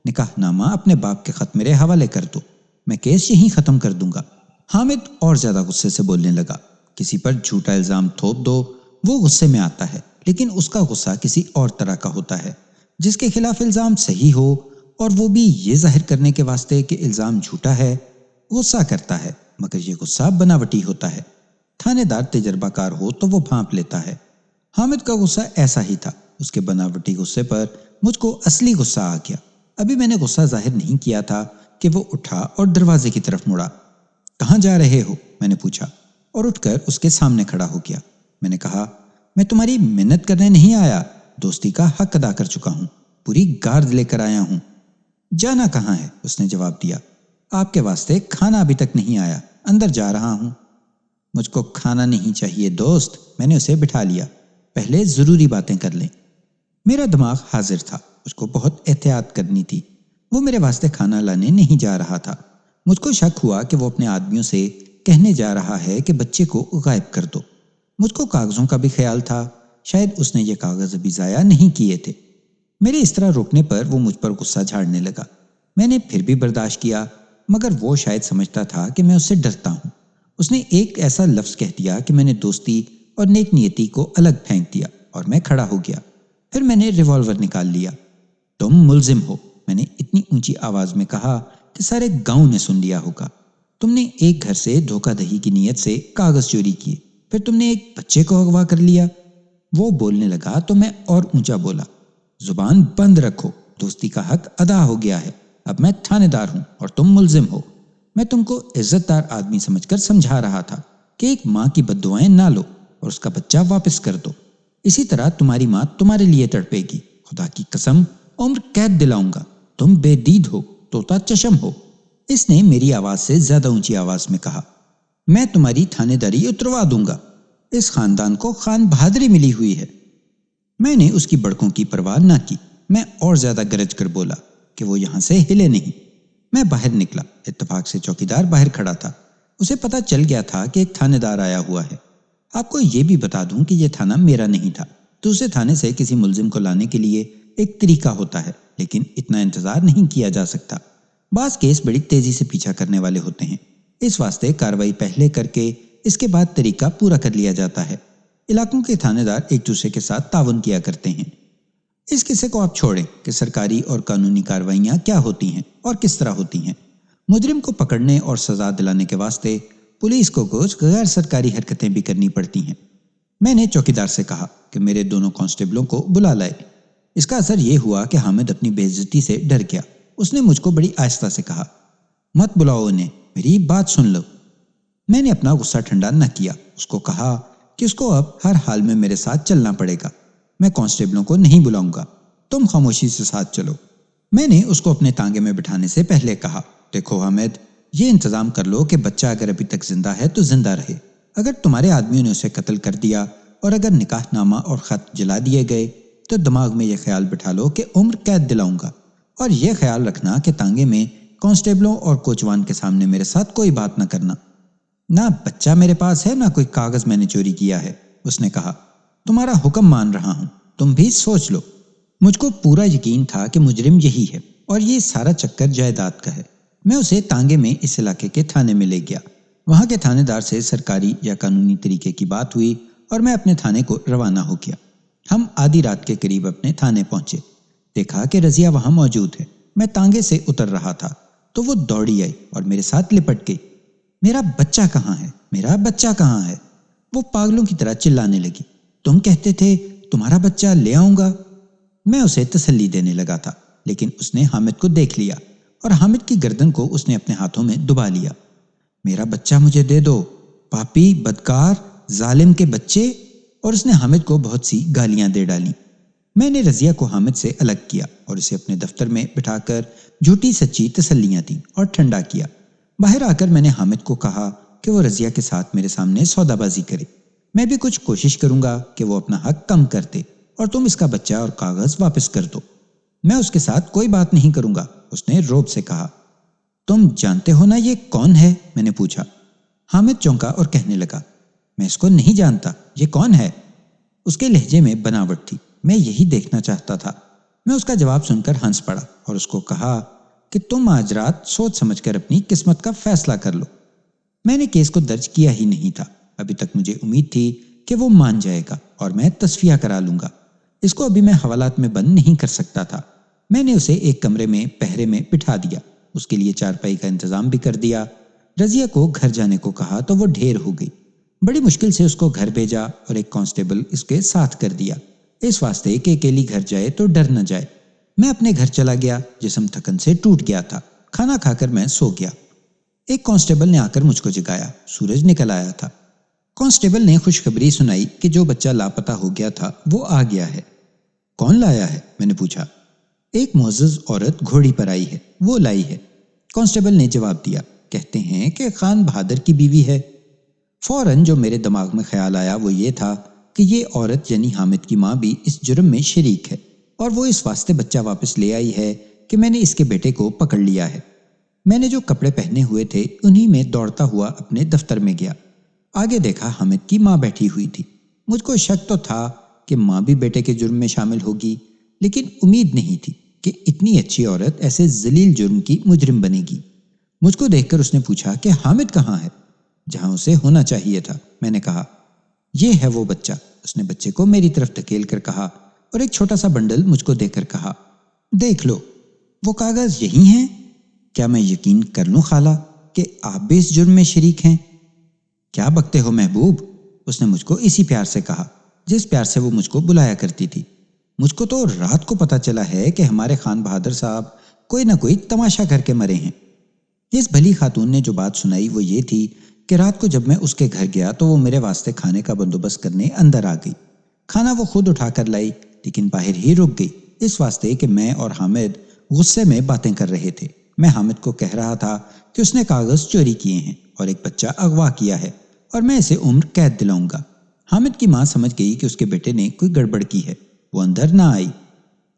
نکاح نامہ اپنے باپ کے خط میرے حوالے کر دو، میں کیس یہیں ختم کر دوں گا۔ حامد اور زیادہ غصے سے بولنے لگا۔ کسی پر جھوٹا الزام تھوپ دو، وہ غصے میں آتا ہے، لیکن اس کا غصہ کسی اور طرح کا ہوتا ہے۔ جس کے خلاف الزام صحیح ہو اور وہ بھی یہ ظاہر کرنے کے واسطے کہ الزام جھوٹا ہے، غصہ کرتا ہے، مگر یہ غصہ بناوٹی ہوتا ہے۔ تھانے دار تجربہ کار ہو تو وہ بھانپ لیتا ہے۔ حامد کا غصہ ایسا ہی تھا۔ اس کے بناوٹی غصے پر مجھ کو اصلی غصہ آ گیا۔ ابھی میں نے غصہ ظاہر نہیں کیا تھا کہ وہ اٹھا اور دروازے کی طرف مڑا۔ کہاں جا رہے ہو؟ میں نے پوچھا اور اٹھ کر اس کے سامنے کھڑا ہو گیا۔ میں نے کہا، میں تمہاری منت کرنے نہیں آیا، دوستی کا حق ادا کر چکا ہوں، پوری گارد لے کر آیا ہوں۔ جانا کہاں ہے؟ اس نے جواب دیا، آپ کے واسطے کھانا ابھی تک نہیں آیا، اندر جا رہا ہوں۔ مجھ کو کھانا نہیں چاہیے دوست، میں نے اسے بٹھا لیا، پہلے ضروری باتیں کر لیں۔ میرا دماغ حاضر تھا، اس کو بہت احتیاط کرنی تھی۔ وہ میرے واسطے کھانا لانے نہیں جا رہا تھا۔ مجھ کو شک ہوا کہ وہ اپنے آدمیوں سے کہنے جا رہا ہے کہ بچے کو غائب کر دو۔ مجھ کو کاغذوں کا بھی خیال تھا، شاید اس نے یہ کاغذ ابھی ضائع نہیں کیے تھے۔ میرے اس طرح روکنے پر وہ مجھ پر غصہ جھاڑنے لگا۔ میں نے پھر بھی برداشت کیا، مگر وہ شاید سمجھتا تھا کہ میں اس سے ڈرتا ہوں۔ اس نے ایک ایسا لفظ کہہ دیا کہ میں نے دوستی اور نیک نیتی کو الگ پھینک دیا اور میں کھڑا ہو گیا۔ پھر میں نے ریوالور نکال لیا۔ تم ملزم ہو، میں نے اتنی اونچی آواز میں کہا کہ سارے گاؤں نے سن لیا ہوگا۔ تم نے ایک گھر سے دھوکہ دہی کی نیت سے کاغذ چوری کیے، پھر تم نے ایک بچے کو اغوا کر لیا۔ وہ بولنے لگا تو میں اور اونچا بولا، زبان بند رکھو، دوستی کا حق ادا ہو گیا ہے، اب میں تھانے دار ہوں اور تم ملزم ہو۔ میں تم کو عزت دار آدمی سمجھ کر سمجھا رہا تھا کہ ایک ماں کی بد دعائیں نہ لو اور اس کا بچہ واپس کر دو، اسی طرح تمہاری ماں تمہارے لیے تڑپے گی۔ خدا کی قسم، عمر قید دلاؤں گا، تم بے دید ہو، طوطا چشم ہو۔ اس نے میری آواز سے زیادہ اونچی آواز میں کہا، میں تمہاری تھانے داری اتروا دوں گا، اس خاندان کو خان بہادری ملی ہوئی ہے۔ میں نے اس کی بڑکوں کی پرواہ نہ کی، میں اور زیادہ گرج کر بولا کہ وہ یہاں سے ہلے نہیں۔ میں باہر نکلا، اتفاق سے چوکیدار باہر کھڑا تھا۔ اسے پتہ چل گیا تھا کہ ایک تھانے دار آیا ہوا ہے۔ آپ کو یہ بھی بتا دوں کہ یہ تھانہ میرا نہیں تھا۔ دوسرے تھانے سے کسی ملزم کو لانے کے لیے ایک طریقہ ہوتا ہے، لیکن اتنا انتظار نہیں کیا جا سکتا۔ بعض کیس بڑی تیزی سے پیچھا کرنے والے ہوتے ہیں، اس واسطے کارروائی پہلے کر کے اس کے بعد طریقہ پورا کر لیا جاتا ہے۔ علاقوں کے تھانے دار ایک دوسرے کے ساتھ تعاون کیا کرتے ہیں۔ اس قصے کو آپ چھوڑیں کہ سرکاری اور قانونی کارروائیاں کیا ہوتی ہیں اور کس طرح ہوتی ہیں۔ مجرم کو پکڑنے اور سزا دلانے کے واسطے پولیس کو کچھ غیر سرکاری حرکتیں بھی کرنی پڑتی ہیں۔ میں نے چوکیدار سے کہا کہ میرے دونوں کانسٹیبلوں کو بلا لائے۔ اس کا اثر یہ ہوا کہ حامد اپنی بے عزتی سے ڈر گیا۔ اس نے مجھ کو بڑی آہستہ سے کہا، مت بلاؤ انہیں، میری بات سن لو۔ میں نے اپنا غصہ ٹھنڈا نہ کیا، اس کو کہا کہ اس کو اب ہر حال میں میرے ساتھ چلنا پڑے گا۔ میں کانسٹیبلوں کو نہیں بلاؤں گا، تم خاموشی سے ساتھ چلو۔ میں نے اس کو اپنے تانگے میں بٹھانے سے پہلے کہا، دیکھو حامد، یہ انتظام کر لو کہ بچہ اگر ابھی تک زندہ ہے تو زندہ رہے۔ اگر تمہارے آدمیوں نے اسے قتل کر دیا اور اگر نکاح نامہ اور خط جلا دیے گئے تو دماغ میں یہ خیال بٹھا لو کہ عمر قید دلاؤں گا، اور یہ خیال رکھنا کہ تانگے میں کانسٹیبلوں اور کوچوان کے سامنے میرے ساتھ کوئی بات نہ کرنا۔ نہ بچہ میرے پاس ہے، نہ کوئی کاغذ میں نے چوری کیا ہے۔ اس نے کہا، تمہارا حکم مان رہا ہوں، تم بھی سوچ لو۔ مجھ کو پورا یقین تھا کہ مجرم یہی ہے اور یہ سارا چکر جائیداد کا ہے۔ میں اسے تانگے میں اس علاقے کے تھانے میں لے گیا۔ وہاں کے تھانے دار سے سرکاری یا قانونی طریقے کی بات ہوئی اور میں اپنے تھانے کو روانہ ہو گیا۔ ہم آدھی رات کے قریب اپنے تھانے پہنچے۔ دیکھا کہ رضیہ وہاں موجود ہے۔ میں تانگے سے اتر رہا تھا تو وہ دوڑی آئی اور میرے ساتھ لپٹ گئی۔ میرا بچہ کہاں ہے؟ میرا بچہ کہاں ہے؟ وہ پاگلوں کی طرح چلانے لگی۔ تم کہتے تھے تمہارا بچہ لے آؤں گا۔ میں اسے تسلی دینے لگا تھا، لیکن اس نے حامد کو دیکھ لیا اور حامد کی گردن کو اس نے اپنے ہاتھوں میں دبا لیا۔ میرا بچہ مجھے دے دو، پاپی، بدکار، ظالم کے بچے، اور اس نے حامد کو بہت سی گالیاں دے ڈالیں۔ میں نے رضیہ کو حامد سے الگ کیا اور اسے اپنے دفتر میں بٹھا کر جھوٹی سچی تسلیاں دیں اور ٹھنڈا کیا۔ باہر آ کر میں نے حامد کو کہا کہ وہ رضیہ کے ساتھ میرے سامنے سودا بازی کرے۔ میں بھی کچھ کوشش کروں گا کہ وہ اپنا حق کم کر دے اور تم اس کا بچہ اور کاغذ واپس کر دو۔ میں اس کے ساتھ کوئی بات نہیں کروں گا، اس نے روب سے کہا۔ تم جانتے ہو نا یہ کون ہے؟ میں نے پوچھا۔ حامد چونکا اور کہنے لگا، میں اس کو نہیں جانتا، یہ کون ہے؟ اس کے لہجے میں بناوٹ تھی، میں یہی دیکھنا چاہتا تھا۔ میں اس کا جواب سن کر ہنس پڑا اور اس کو کہا کہ تم آج رات سوچ سمجھ کر اپنی قسمت کا فیصلہ کر لو۔ میں نے کیس کو درج کیا ہی نہیں تھا، ابھی تک مجھے امید تھی کہ وہ مان جائے گا اور میں تصفیہ کرا لوں گا۔ اس کو ابھی میں حوالات میں بند نہیں کر سکتا تھا۔ میں نے اسے ایک کمرے میں پہرے میں بٹھا دیا، اس کے لیے چارپائی کا انتظام بھی کر دیا۔ رضیہ کو گھر جانے کو کہا تو وہ ڈھیر ہو گئی۔ بڑی مشکل سے اس کو گھر بھیجا اور ایک کانسٹیبل اس کے ساتھ کر دیا، اس واسطے کہ اکیلی گھر جائے تو ڈر نہ جائے۔ میں اپنے گھر چلا گیا، جسم تھکن سے ٹوٹ گیا تھا۔ کھانا کھا کر میں سو گیا۔ ایک کانسٹیبل نے آ کر مجھ کو جگایا، سورج نکل آیا تھا۔ کانسٹیبل نے خوشخبری سنائی کہ جو بچہ لاپتہ ہو گیا تھا وہ آ گیا ہے۔ کون لایا ہے؟ میں نے پوچھا۔ ایک معزز عورت گھوڑی پر آئی ہے، وہ لائی ہے، کانسٹیبل نے جواب دیا۔ کہتے ہیں کہ خان بہادر کی بیوی ہے۔ فوراً جو میرے دماغ میں خیال آیا وہ یہ تھا کہ یہ عورت یعنی حامد کی ماں بھی اس جرم میں شریک ہے، اور وہ اس واسطے بچہ واپس لے آئی ہے کہ میں نے اس کے بیٹے کو پکڑ لیا ہے۔ میں نے جو کپڑے پہنے ہوئے تھے انہی میں دوڑتا ہوا اپنے دفتر میں گیا۔ آگے دیکھا حامد کی ماں بیٹھی ہوئی تھی۔ مجھ کو شک تو تھا کہ ماں بھی بیٹے کے جرم میں شامل ہوگی، لیکن امید نہیں تھی کہ اتنی اچھی عورت ایسے ذلیل جرم کی مجرم بنے گی۔ مجھ کو دیکھ کر اس نے پوچھا کہ حامد کہاں ہے؟ جہاں اسے ہونا چاہیے تھا، میں نے کہا۔ یہ ہے وہ بچہ، اس نے بچے کو میری طرف دھکیل کر کہا اور ایک چھوٹا سا بنڈل مجھ کو دے کر کہا، دیکھ لو، وہ کاغذ یہی ہیں۔ کیا میں یقین کر لوں خالہ کہ آپ بھی اس جرم میں شریک ہیں؟ کیا بکتے ہو محبوب، اس نے مجھ کو اسی پیار سے کہا جس پیار سے وہ مجھ کو بلایا کرتی تھی۔ مجھ کو تو رات کو پتا چلا ہے کہ ہمارے خان بہادر صاحب کوئی نہ کوئی تماشا کر کے مرے ہیں۔ اس بھلی خاتون نے جو بات سنائی وہ یہ تھی کہ رات کو جب میں اس کے گھر گیا تو وہ میرے واسطے کھانے کا بندوبست کرنے اندر آ گئی۔ کھانا وہ خود اٹھا کر لائی، لیکن باہر ہی رک گئی، اس واسطے کہ میں اور حامد غصے میں باتیں کر رہے تھے۔ میں حامد کو کہہ رہا تھا کہ اس نے کاغذ چوری کیے ہیں اور ایک بچہ اغوا کیا ہے اور میں اسے عمر قید دلاؤں گا۔ حامد کی ماں سمجھ گئی کہ اس کے بیٹے نے کوئی گڑبڑ کی ہے، وہ اندر نہ آئی۔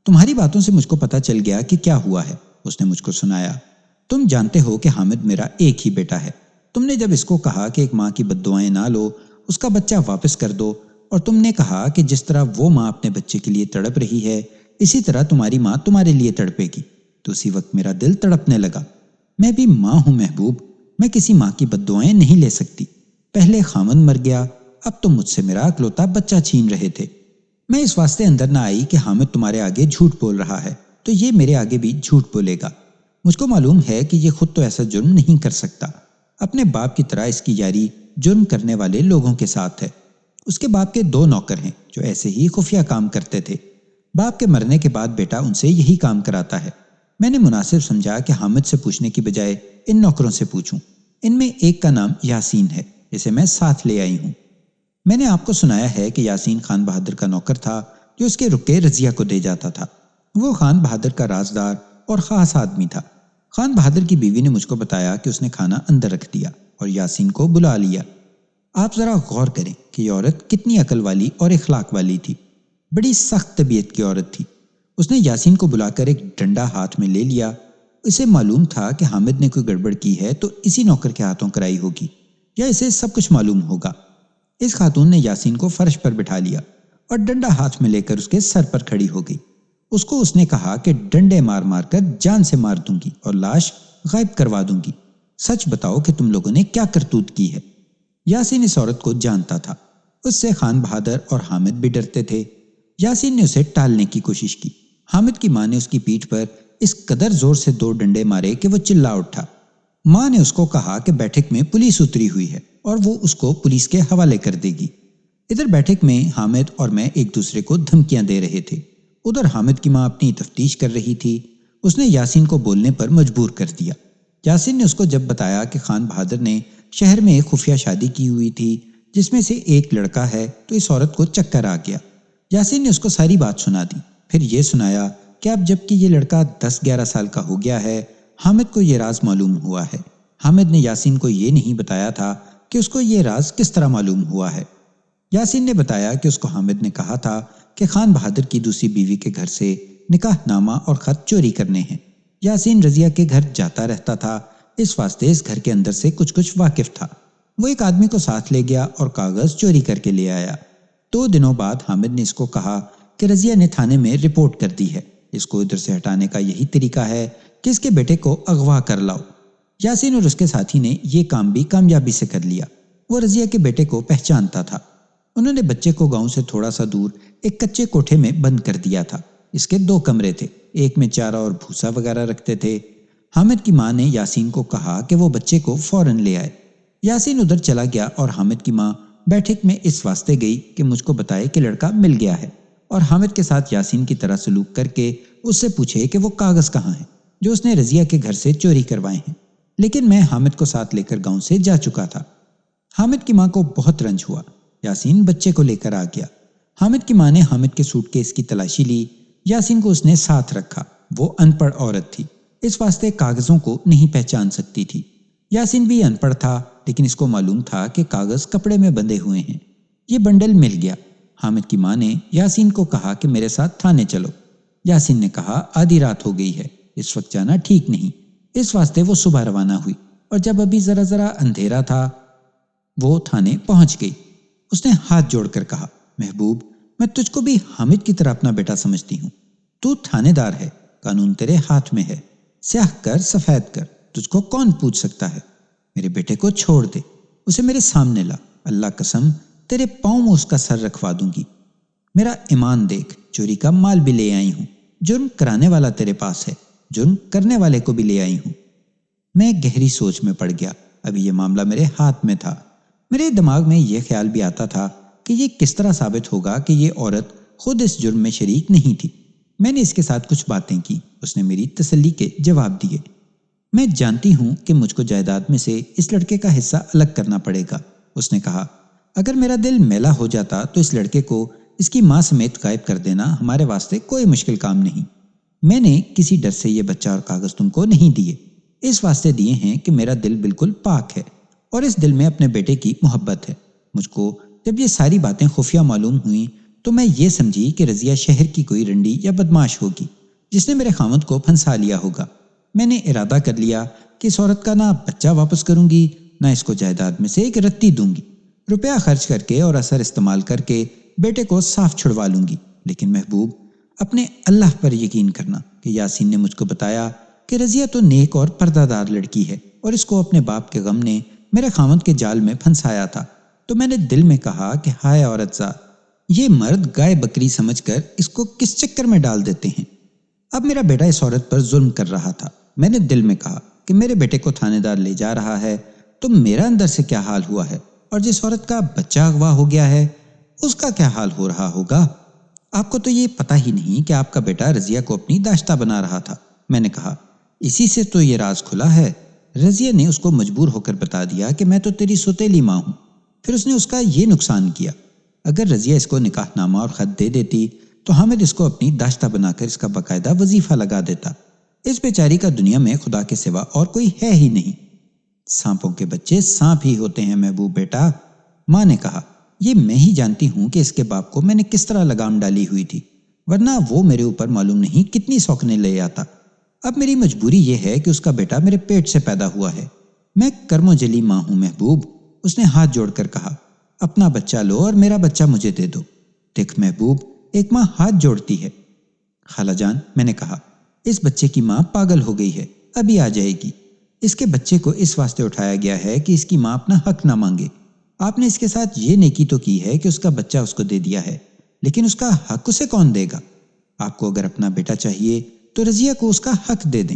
تمہاری باتوں سے مجھ کو پتا چل گیا کہ کیا ہوا ہے، اس نے مجھ کو سنایا۔ تم جانتے ہو کہ حامد میرا ایک ہی بیٹا ہے۔ تم نے جب اس کو کہا کہ ایک ماں کی بد دعائیں نہ لو، اس کا بچہ واپس کر دو، اور تم نے کہا کہ جس طرح وہ ماں اپنے بچے کے لیے تڑپ رہی ہے اسی طرح تمہاری ماں تمہارے لیے تڑپے گی، تو اسی وقت میرا دل تڑپنے لگا۔ میں بھی ماں ہوں محبوب، میں کسی ماں کی بد دعائیں نہیں لے سکتی۔ پہلے خامن مر گیا، اب تم مجھ سے میرا اکلوتا بچہ چھین رہے تھے۔ میں اس واسطے اندر نہ آئی کہ حامد تمہارے آگے جھوٹ بول رہا ہے تو یہ میرے آگے بھی جھوٹ بولے گا۔ مجھ کو معلوم ہے کہ یہ خود تو ایسا جرم نہیں کر سکتا، اپنے باپ کی طرح اس کی یاری جرم کرنے والے لوگوں کے ساتھ ہے۔ اس کے باپ کے 2 نوکر ہیں جو ایسے ہی خفیہ کام کرتے تھے۔ باپ کے مرنے کے بعد بیٹا ان سے یہی کام کراتا ہے۔ میں نے مناسب سمجھا کہ حامد سے پوچھنے کی بجائے ان نوکروں سے پوچھوں۔ ان میں ایک کا نام یاسین ہے، جسے میں ساتھ لے آئی ہوں۔ میں نے آپ کو سنایا ہے کہ یاسین خان بہادر کا نوکر تھا جو اس کے رکے رضیہ کو دے جاتا تھا۔ وہ خان بہادر کا رازدار اور خاص آدمی تھا۔ خان بہادر کی بیوی نے مجھ کو بتایا کہ اس نے کھانا اندر رکھ دیا اور یاسین کو بلا لیا۔ آپ ذرا غور کریں کہ یہ عورت کتنی عقل والی اور اخلاق والی تھی، بڑی سخت طبیعت کی عورت تھی۔ اس نے یاسین کو بلا کر ایک ڈنڈا ہاتھ میں لے لیا۔ اسے معلوم تھا کہ حامد نے کوئی گڑبڑ کی ہے تو اسی نوکر کے ہاتھوں کرائی ہوگی، یا اسے سب کچھ معلوم ہوگا۔ اس خاتون نے یاسین کو فرش پر بٹھا لیا اور ڈنڈا ہاتھ میں لے کر اس کے سر پر کھڑی ہو گئی۔ اس نے کہا کہ ڈنڈے مار مار کر جان سے مار دوں گی اور لاش غائب کروا دوں گی۔ سچ بتاؤ کہ تم لوگوں نے کیا کرتوت کی ہے۔ یاسین اس عورت کو جانتا تھا، اس سے خان بہادر اور حامد بھی ڈرتے تھے۔ یاسین نے اسے ٹالنے کی کوشش کی۔ حامد کی ماں نے اس کی پیٹھ پر اس قدر زور سے 2 ڈنڈے مارے کہ وہ چلا اٹھا۔ ماں نے اس کو کہا کہ بیٹھک میں پولیس اتری ہوئی ہے اور وہ اس کو پولیس کے حوالے کر دے گی۔ ادھر بیٹھک میں حامد اور میں ایک دوسرے کو دھمکیاں دے رہے تھے، ادھر حامد کی ماں اپنی تفتیش کر رہی تھی۔ اس نے یاسین کو بولنے پر مجبور کر دیا۔ یاسین نے اس کو جب بتایا کہ خان بہادر نے شہر میں ایک خفیہ شادی کی ہوئی تھی جس میں سے ایک لڑکا ہے، تو اس عورت کو چکر آ گیا۔ یاسین نے اس کو ساری بات سنا دی، پھر یہ سنایا کہ اب جب کہ یہ لڑکا 10-11 سال کا ہو گیا ہے، حامد کو یہ راز معلوم ہوا ہے۔ حامد نے یاسین کو یہ نہیں بتایا تھا کہ اس کو یہ راز کس طرح معلوم ہوا ہے۔ یاسین نے بتایا کہ اس کو حامد نے کہا تھا کہ خان بہادر کی دوسری بیوی کے گھر سے نکاح نامہ اور خط چوری کرنے ہیں۔ یاسین رضیہ کے گھر جاتا رہتا تھا، اس واسطے اس گھر کے اندر سے کچھ واقف تھا۔ وہ ایک آدمی کو ساتھ لے گیا اور کاغذ چوری کر کے لے آیا۔ 2 دنوں بعد حامد نے اس کو کہا کہ رضیہ نے تھانے میں رپورٹ کر دی ہے، اس کو ادھر سے ہٹانے کا یہی طریقہ ہے کہ اس کے بیٹے کو اغوا کر لاؤ۔ یاسین اور اس کے ساتھی نے یہ کام بھی کامیابی سے کر لیا۔ وہ رضیہ کے بیٹے کو پہچانتا تھا۔ انہوں نے بچے کو گاؤں سے تھوڑا سا دور ایک کچے کوٹھے میں بند کر دیا تھا۔ اس کے 2 کمرے تھے، ایک میں چارہ اور بھوسا وغیرہ رکھتے تھے۔ حامد کی ماں نے یاسین کو کہا کہ وہ بچے کو فوراً لے آئے۔ یاسین ادھر چلا گیا اور حامد کی ماں بیٹھک میں اس واسطے گئی کہ مجھ کو بتائے کہ لڑکا مل گیا ہے، اور حامد کے ساتھ یاسین کی طرح سلوک کر کے اس سے پوچھے کہ وہ کاغذ کہاں ہیں جو اس نے رضیہ کے گھر سے چوری کروائے ہیں۔ لیکن میں حامد کو ساتھ لے کر گاؤں سے جا چکا تھا۔ حامد کی ماں کو بہت رنج ہوا۔ یاسین بچے کو لے کر آ گیا۔ حامد کی ماں نے حامد کے سوٹ کیس کی تلاشی لی۔ یاسین کو اس نے ساتھ رکھا۔ وہ ان پڑھ عورت تھی، اس واسطے کاغذوں کو نہیں پہچان سکتی تھی۔ یاسین بھی ان پڑھ تھا، لیکن اس کو معلوم تھا کہ کاغذ کپڑے میں بندھے ہوئے ہیں۔ یہ بنڈل مل گیا۔ حامد کی ماں نے یاسین کو کہا کہ میرے ساتھ تھانے چلو۔ یاسین نے کہا آدھی رات ہو گئی ہے، اس وقت جانا ٹھیک نہیں۔ اس واسطے وہ صبح روانہ ہوئی، اور جب ابھی ذرا اندھیرا تھا وہ تھانے پہنچ گئی۔ اس نے ہاتھ جوڑ کر کہا، محبوب، میں تجھ کو بھی حامد کی طرح اپنا بیٹا سمجھتی ہوں۔ تو تھانے دار ہے، قانون تیرے ہاتھ میں ہے، سیاہ کر سفید کر، تجھ کو کون پوچھ سکتا ہے؟ میرے بیٹے کو چھوڑ دے، اسے میرے سامنے لا، اللہ قسم تیرے پاؤں میں اس کا سر رکھوا دوں گی۔ میرا ایمان دیکھ، چوری کا مال بھی لے آئی ہوں، جرم کرانے والا تیرے پاس ہے، جرم کرنے والے کو بھی لے آئی ہوں۔ میں گہری سوچ میں پڑ گیا۔ ابھی یہ معاملہ میرے ہاتھ میں تھا۔ میرے دماغ میں یہ خیال بھی آتا تھا کہ یہ کس طرح ثابت ہوگا کہ یہ عورت خود اس جرم میں شریک نہیں تھی۔ میں نے اس کے ساتھ کچھ باتیں کی، اس نے میری تسلی کے جواب دیے۔ میں جانتی ہوں کہ مجھ کو جائیداد میں سے اس لڑکے کا حصہ الگ کرنا پڑے گا، اس نے کہا۔ اگر میرا دل میلا ہو جاتا تو اس لڑکے کو اس کی ماں سمیت غائب کر دینا ہمارے واسطے کوئی مشکل کام نہیں۔ میں نے کسی ڈر سے یہ بچہ اور کاغذ تم کو نہیں دیے، اس واسطے دیے ہیں کہ میرا دل بالکل پاک ہے، اور اس دل میں اپنے بیٹے کی محبت ہے۔ مجھ کو جب یہ ساری باتیں خفیہ معلوم ہوئیں تو میں یہ سمجھی کہ رضیہ شہر کی کوئی رنڈی یا بدماش ہوگی جس نے میرے خامد کو پھنسا لیا ہوگا۔ میں نے ارادہ کر لیا کہ اس عورت کا نہ بچہ واپس کروں گی، نہ اس کو جائیداد میں سے ایک رتی دوں گی۔ روپیہ خرچ کر کے اور اثر استعمال کر کے بیٹے کو صاف چھڑوا لوں گی۔ لیکن محبوب، اپنے اللہ پر یقین کرنا کہ یاسین نے مجھ کو بتایا کہ رضیہ تو نیک اور پردہ دار لڑکی ہے، اور اس کو اپنے باپ کے غم نے میرے خامد کے جال میں پھنسایا تھا۔ تو میں نے دل میں کہا کہ ہائے عورت ذات، یہ مرد گائے بکری سمجھ کر اس کو کس چکر میں ڈال دیتے ہیں۔ اب میرا بیٹا اس عورت پر ظلم کر رہا تھا۔ میں نے دل میں کہا کہ میرے بیٹے کو تھانے دار لے جا رہا ہے تو میرا اندر سے کیا حال ہوا ہے، اور جس عورت کا بچہ اغوا ہو گیا ہے اس کا کیا حال ہو رہا ہوگا۔ آپ کو تو یہ پتہ ہی نہیں کہ آپ کا بیٹا رضیہ کو اپنی داشتہ بنا رہا تھا، میں نے کہا۔ اسی سے تو یہ راز کھلا ہے۔ رضیہ نے اس کو مجبور ہو کر بتا دیا کہ میں تو تیری سوتیلی ماں ہوں، پھر اس نے اس کا یہ نقصان کیا۔ اگر رضیہ اس کو نکاح نامہ اور خط دے دیتی تو حامد اس کو اپنی داشتہ بنا کر اس کا باقاعدہ وظیفہ لگا دیتا۔ اس بیچاری کا دنیا میں خدا کے سوا اور کوئی ہے ہی نہیں۔ سانپوں کے بچے سانپ ہی ہوتے ہیں محبوب بیٹا، ماں نے کہا۔ یہ میں ہی جانتی ہوں کہ اس کے باپ کو میں نے کس طرح لگام ڈالی ہوئی تھی، ورنہ وہ میرے اوپر معلوم نہیں کتنی سوکنے لے آتا۔ اب میری مجبوری یہ ہے کہ اس کا بیٹا میرے پیٹ سے پیدا ہوا ہے۔ میں کرم و جلی ماں ہوں محبوب، اس نے ہاتھ جوڑ کر کہا۔ اپنا بچہ لو اور میرا بچہ مجھے دے دو۔ دیکھ محبوب، ایک ماں ہاتھ جوڑتی ہے۔ خالہ جان، میں نے کہا، اس بچے کی ماں پاگل ہو گئی ہے، ابھی آ جائے گی۔ اس کے بچے کو اس واسطے اٹھایا گیا ہے کہ اس کی ماں اپنا حق نہ مانگے۔ آپ نے اس کے ساتھ یہ نیکی تو کی ہے کہ اس کا بچہ اس کو دے دیا ہے، لیکن اس کا حق اسے کون دے گا؟ آپ کو اگر اپنا بیٹا چاہیے تو رضیہ کو اس کا حق دے دیں۔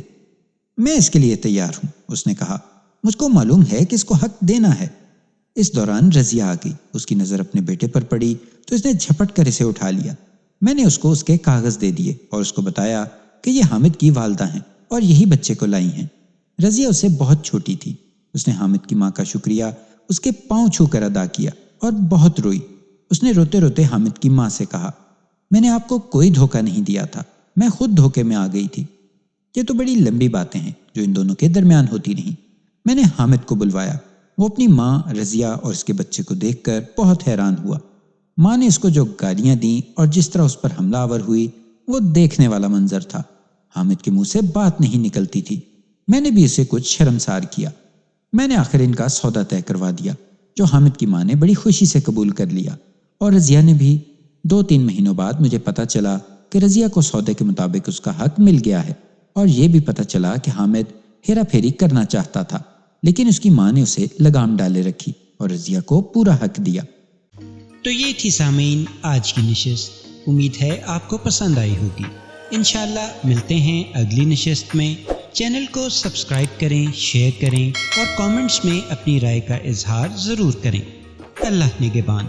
میں اس کے لیے تیار ہوں، اس نے کہا۔ مجھ کو معلوم ہے کہ اس کو حق دینا ہے۔ اس دوران رضیہ آ گئی۔ اس کی نظر اپنے بیٹے پر پڑی تو اس نے جھپٹ کر اسے اٹھا لیا۔ میں نے اس کو اس کے کاغذ دے دیے اور اس کو بتایا کہ یہ حامد کی والدہ ہیں اور یہی بچے کو لائی ہیں۔ رضیہ اسے بہت چھوٹی تھی۔ اس نے حامد کی ماں کا شکریہ اس کے پاؤں چھو کر ادا کیا اور بہت روئی۔ اس نے روتے روتے حامد کی ماں سے کہا، میں نے آپ کو کوئی دھوکہ نہیں دیا تھا، میں خود دھوکے میں آ گئی تھی۔ یہ تو بڑی لمبی باتیں ہیں جو ان دونوں کے درمیان ہوتی رہیں۔ میں نے حامد کو بلوایا۔ وہ اپنی ماں رضیہ اور اس کے بچے کو دیکھ کر بہت حیران ہوا۔ ماں نے اس کو جو گالیاں دیں اور جس طرح اس پر حملہ آور ہوئی وہ دیکھنے والا منظر تھا۔ حامد کے منہ سے بات نہیں نکلتی تھی۔ میں نے بھی اسے کچھ شرمسار کیا۔ میں نے آخر ان کا سودا طے کروا دیا، جو حامد کی ماں نے بڑی خوشی سے قبول کر لیا، اور رضیہ نے بھی۔ 2-3 مہینوں بعد مجھے پتہ چلا کہ رضیہ کو سودے کے مطابق اس کا حق مل گیا ہے، اور یہ بھی پتہ چلا کہ حامد ہیرا پھیری کرنا چاہتا تھا، لیکن اس کی ماں نے اسے لگام ڈالے رکھی اور رضیہ کو پورا حق دیا۔
تو یہ تھی سامعین آج کی نشست، امید ہے آپ کو پسند آئی ہوگی۔ انشاءاللہ ملتے ہیں اگلی نشست میں۔ چینل کو سبسکرائب کریں، شیئر کریں اور کامنٹس میں اپنی رائے کا اظہار ضرور کریں۔ اللہ نگہبان۔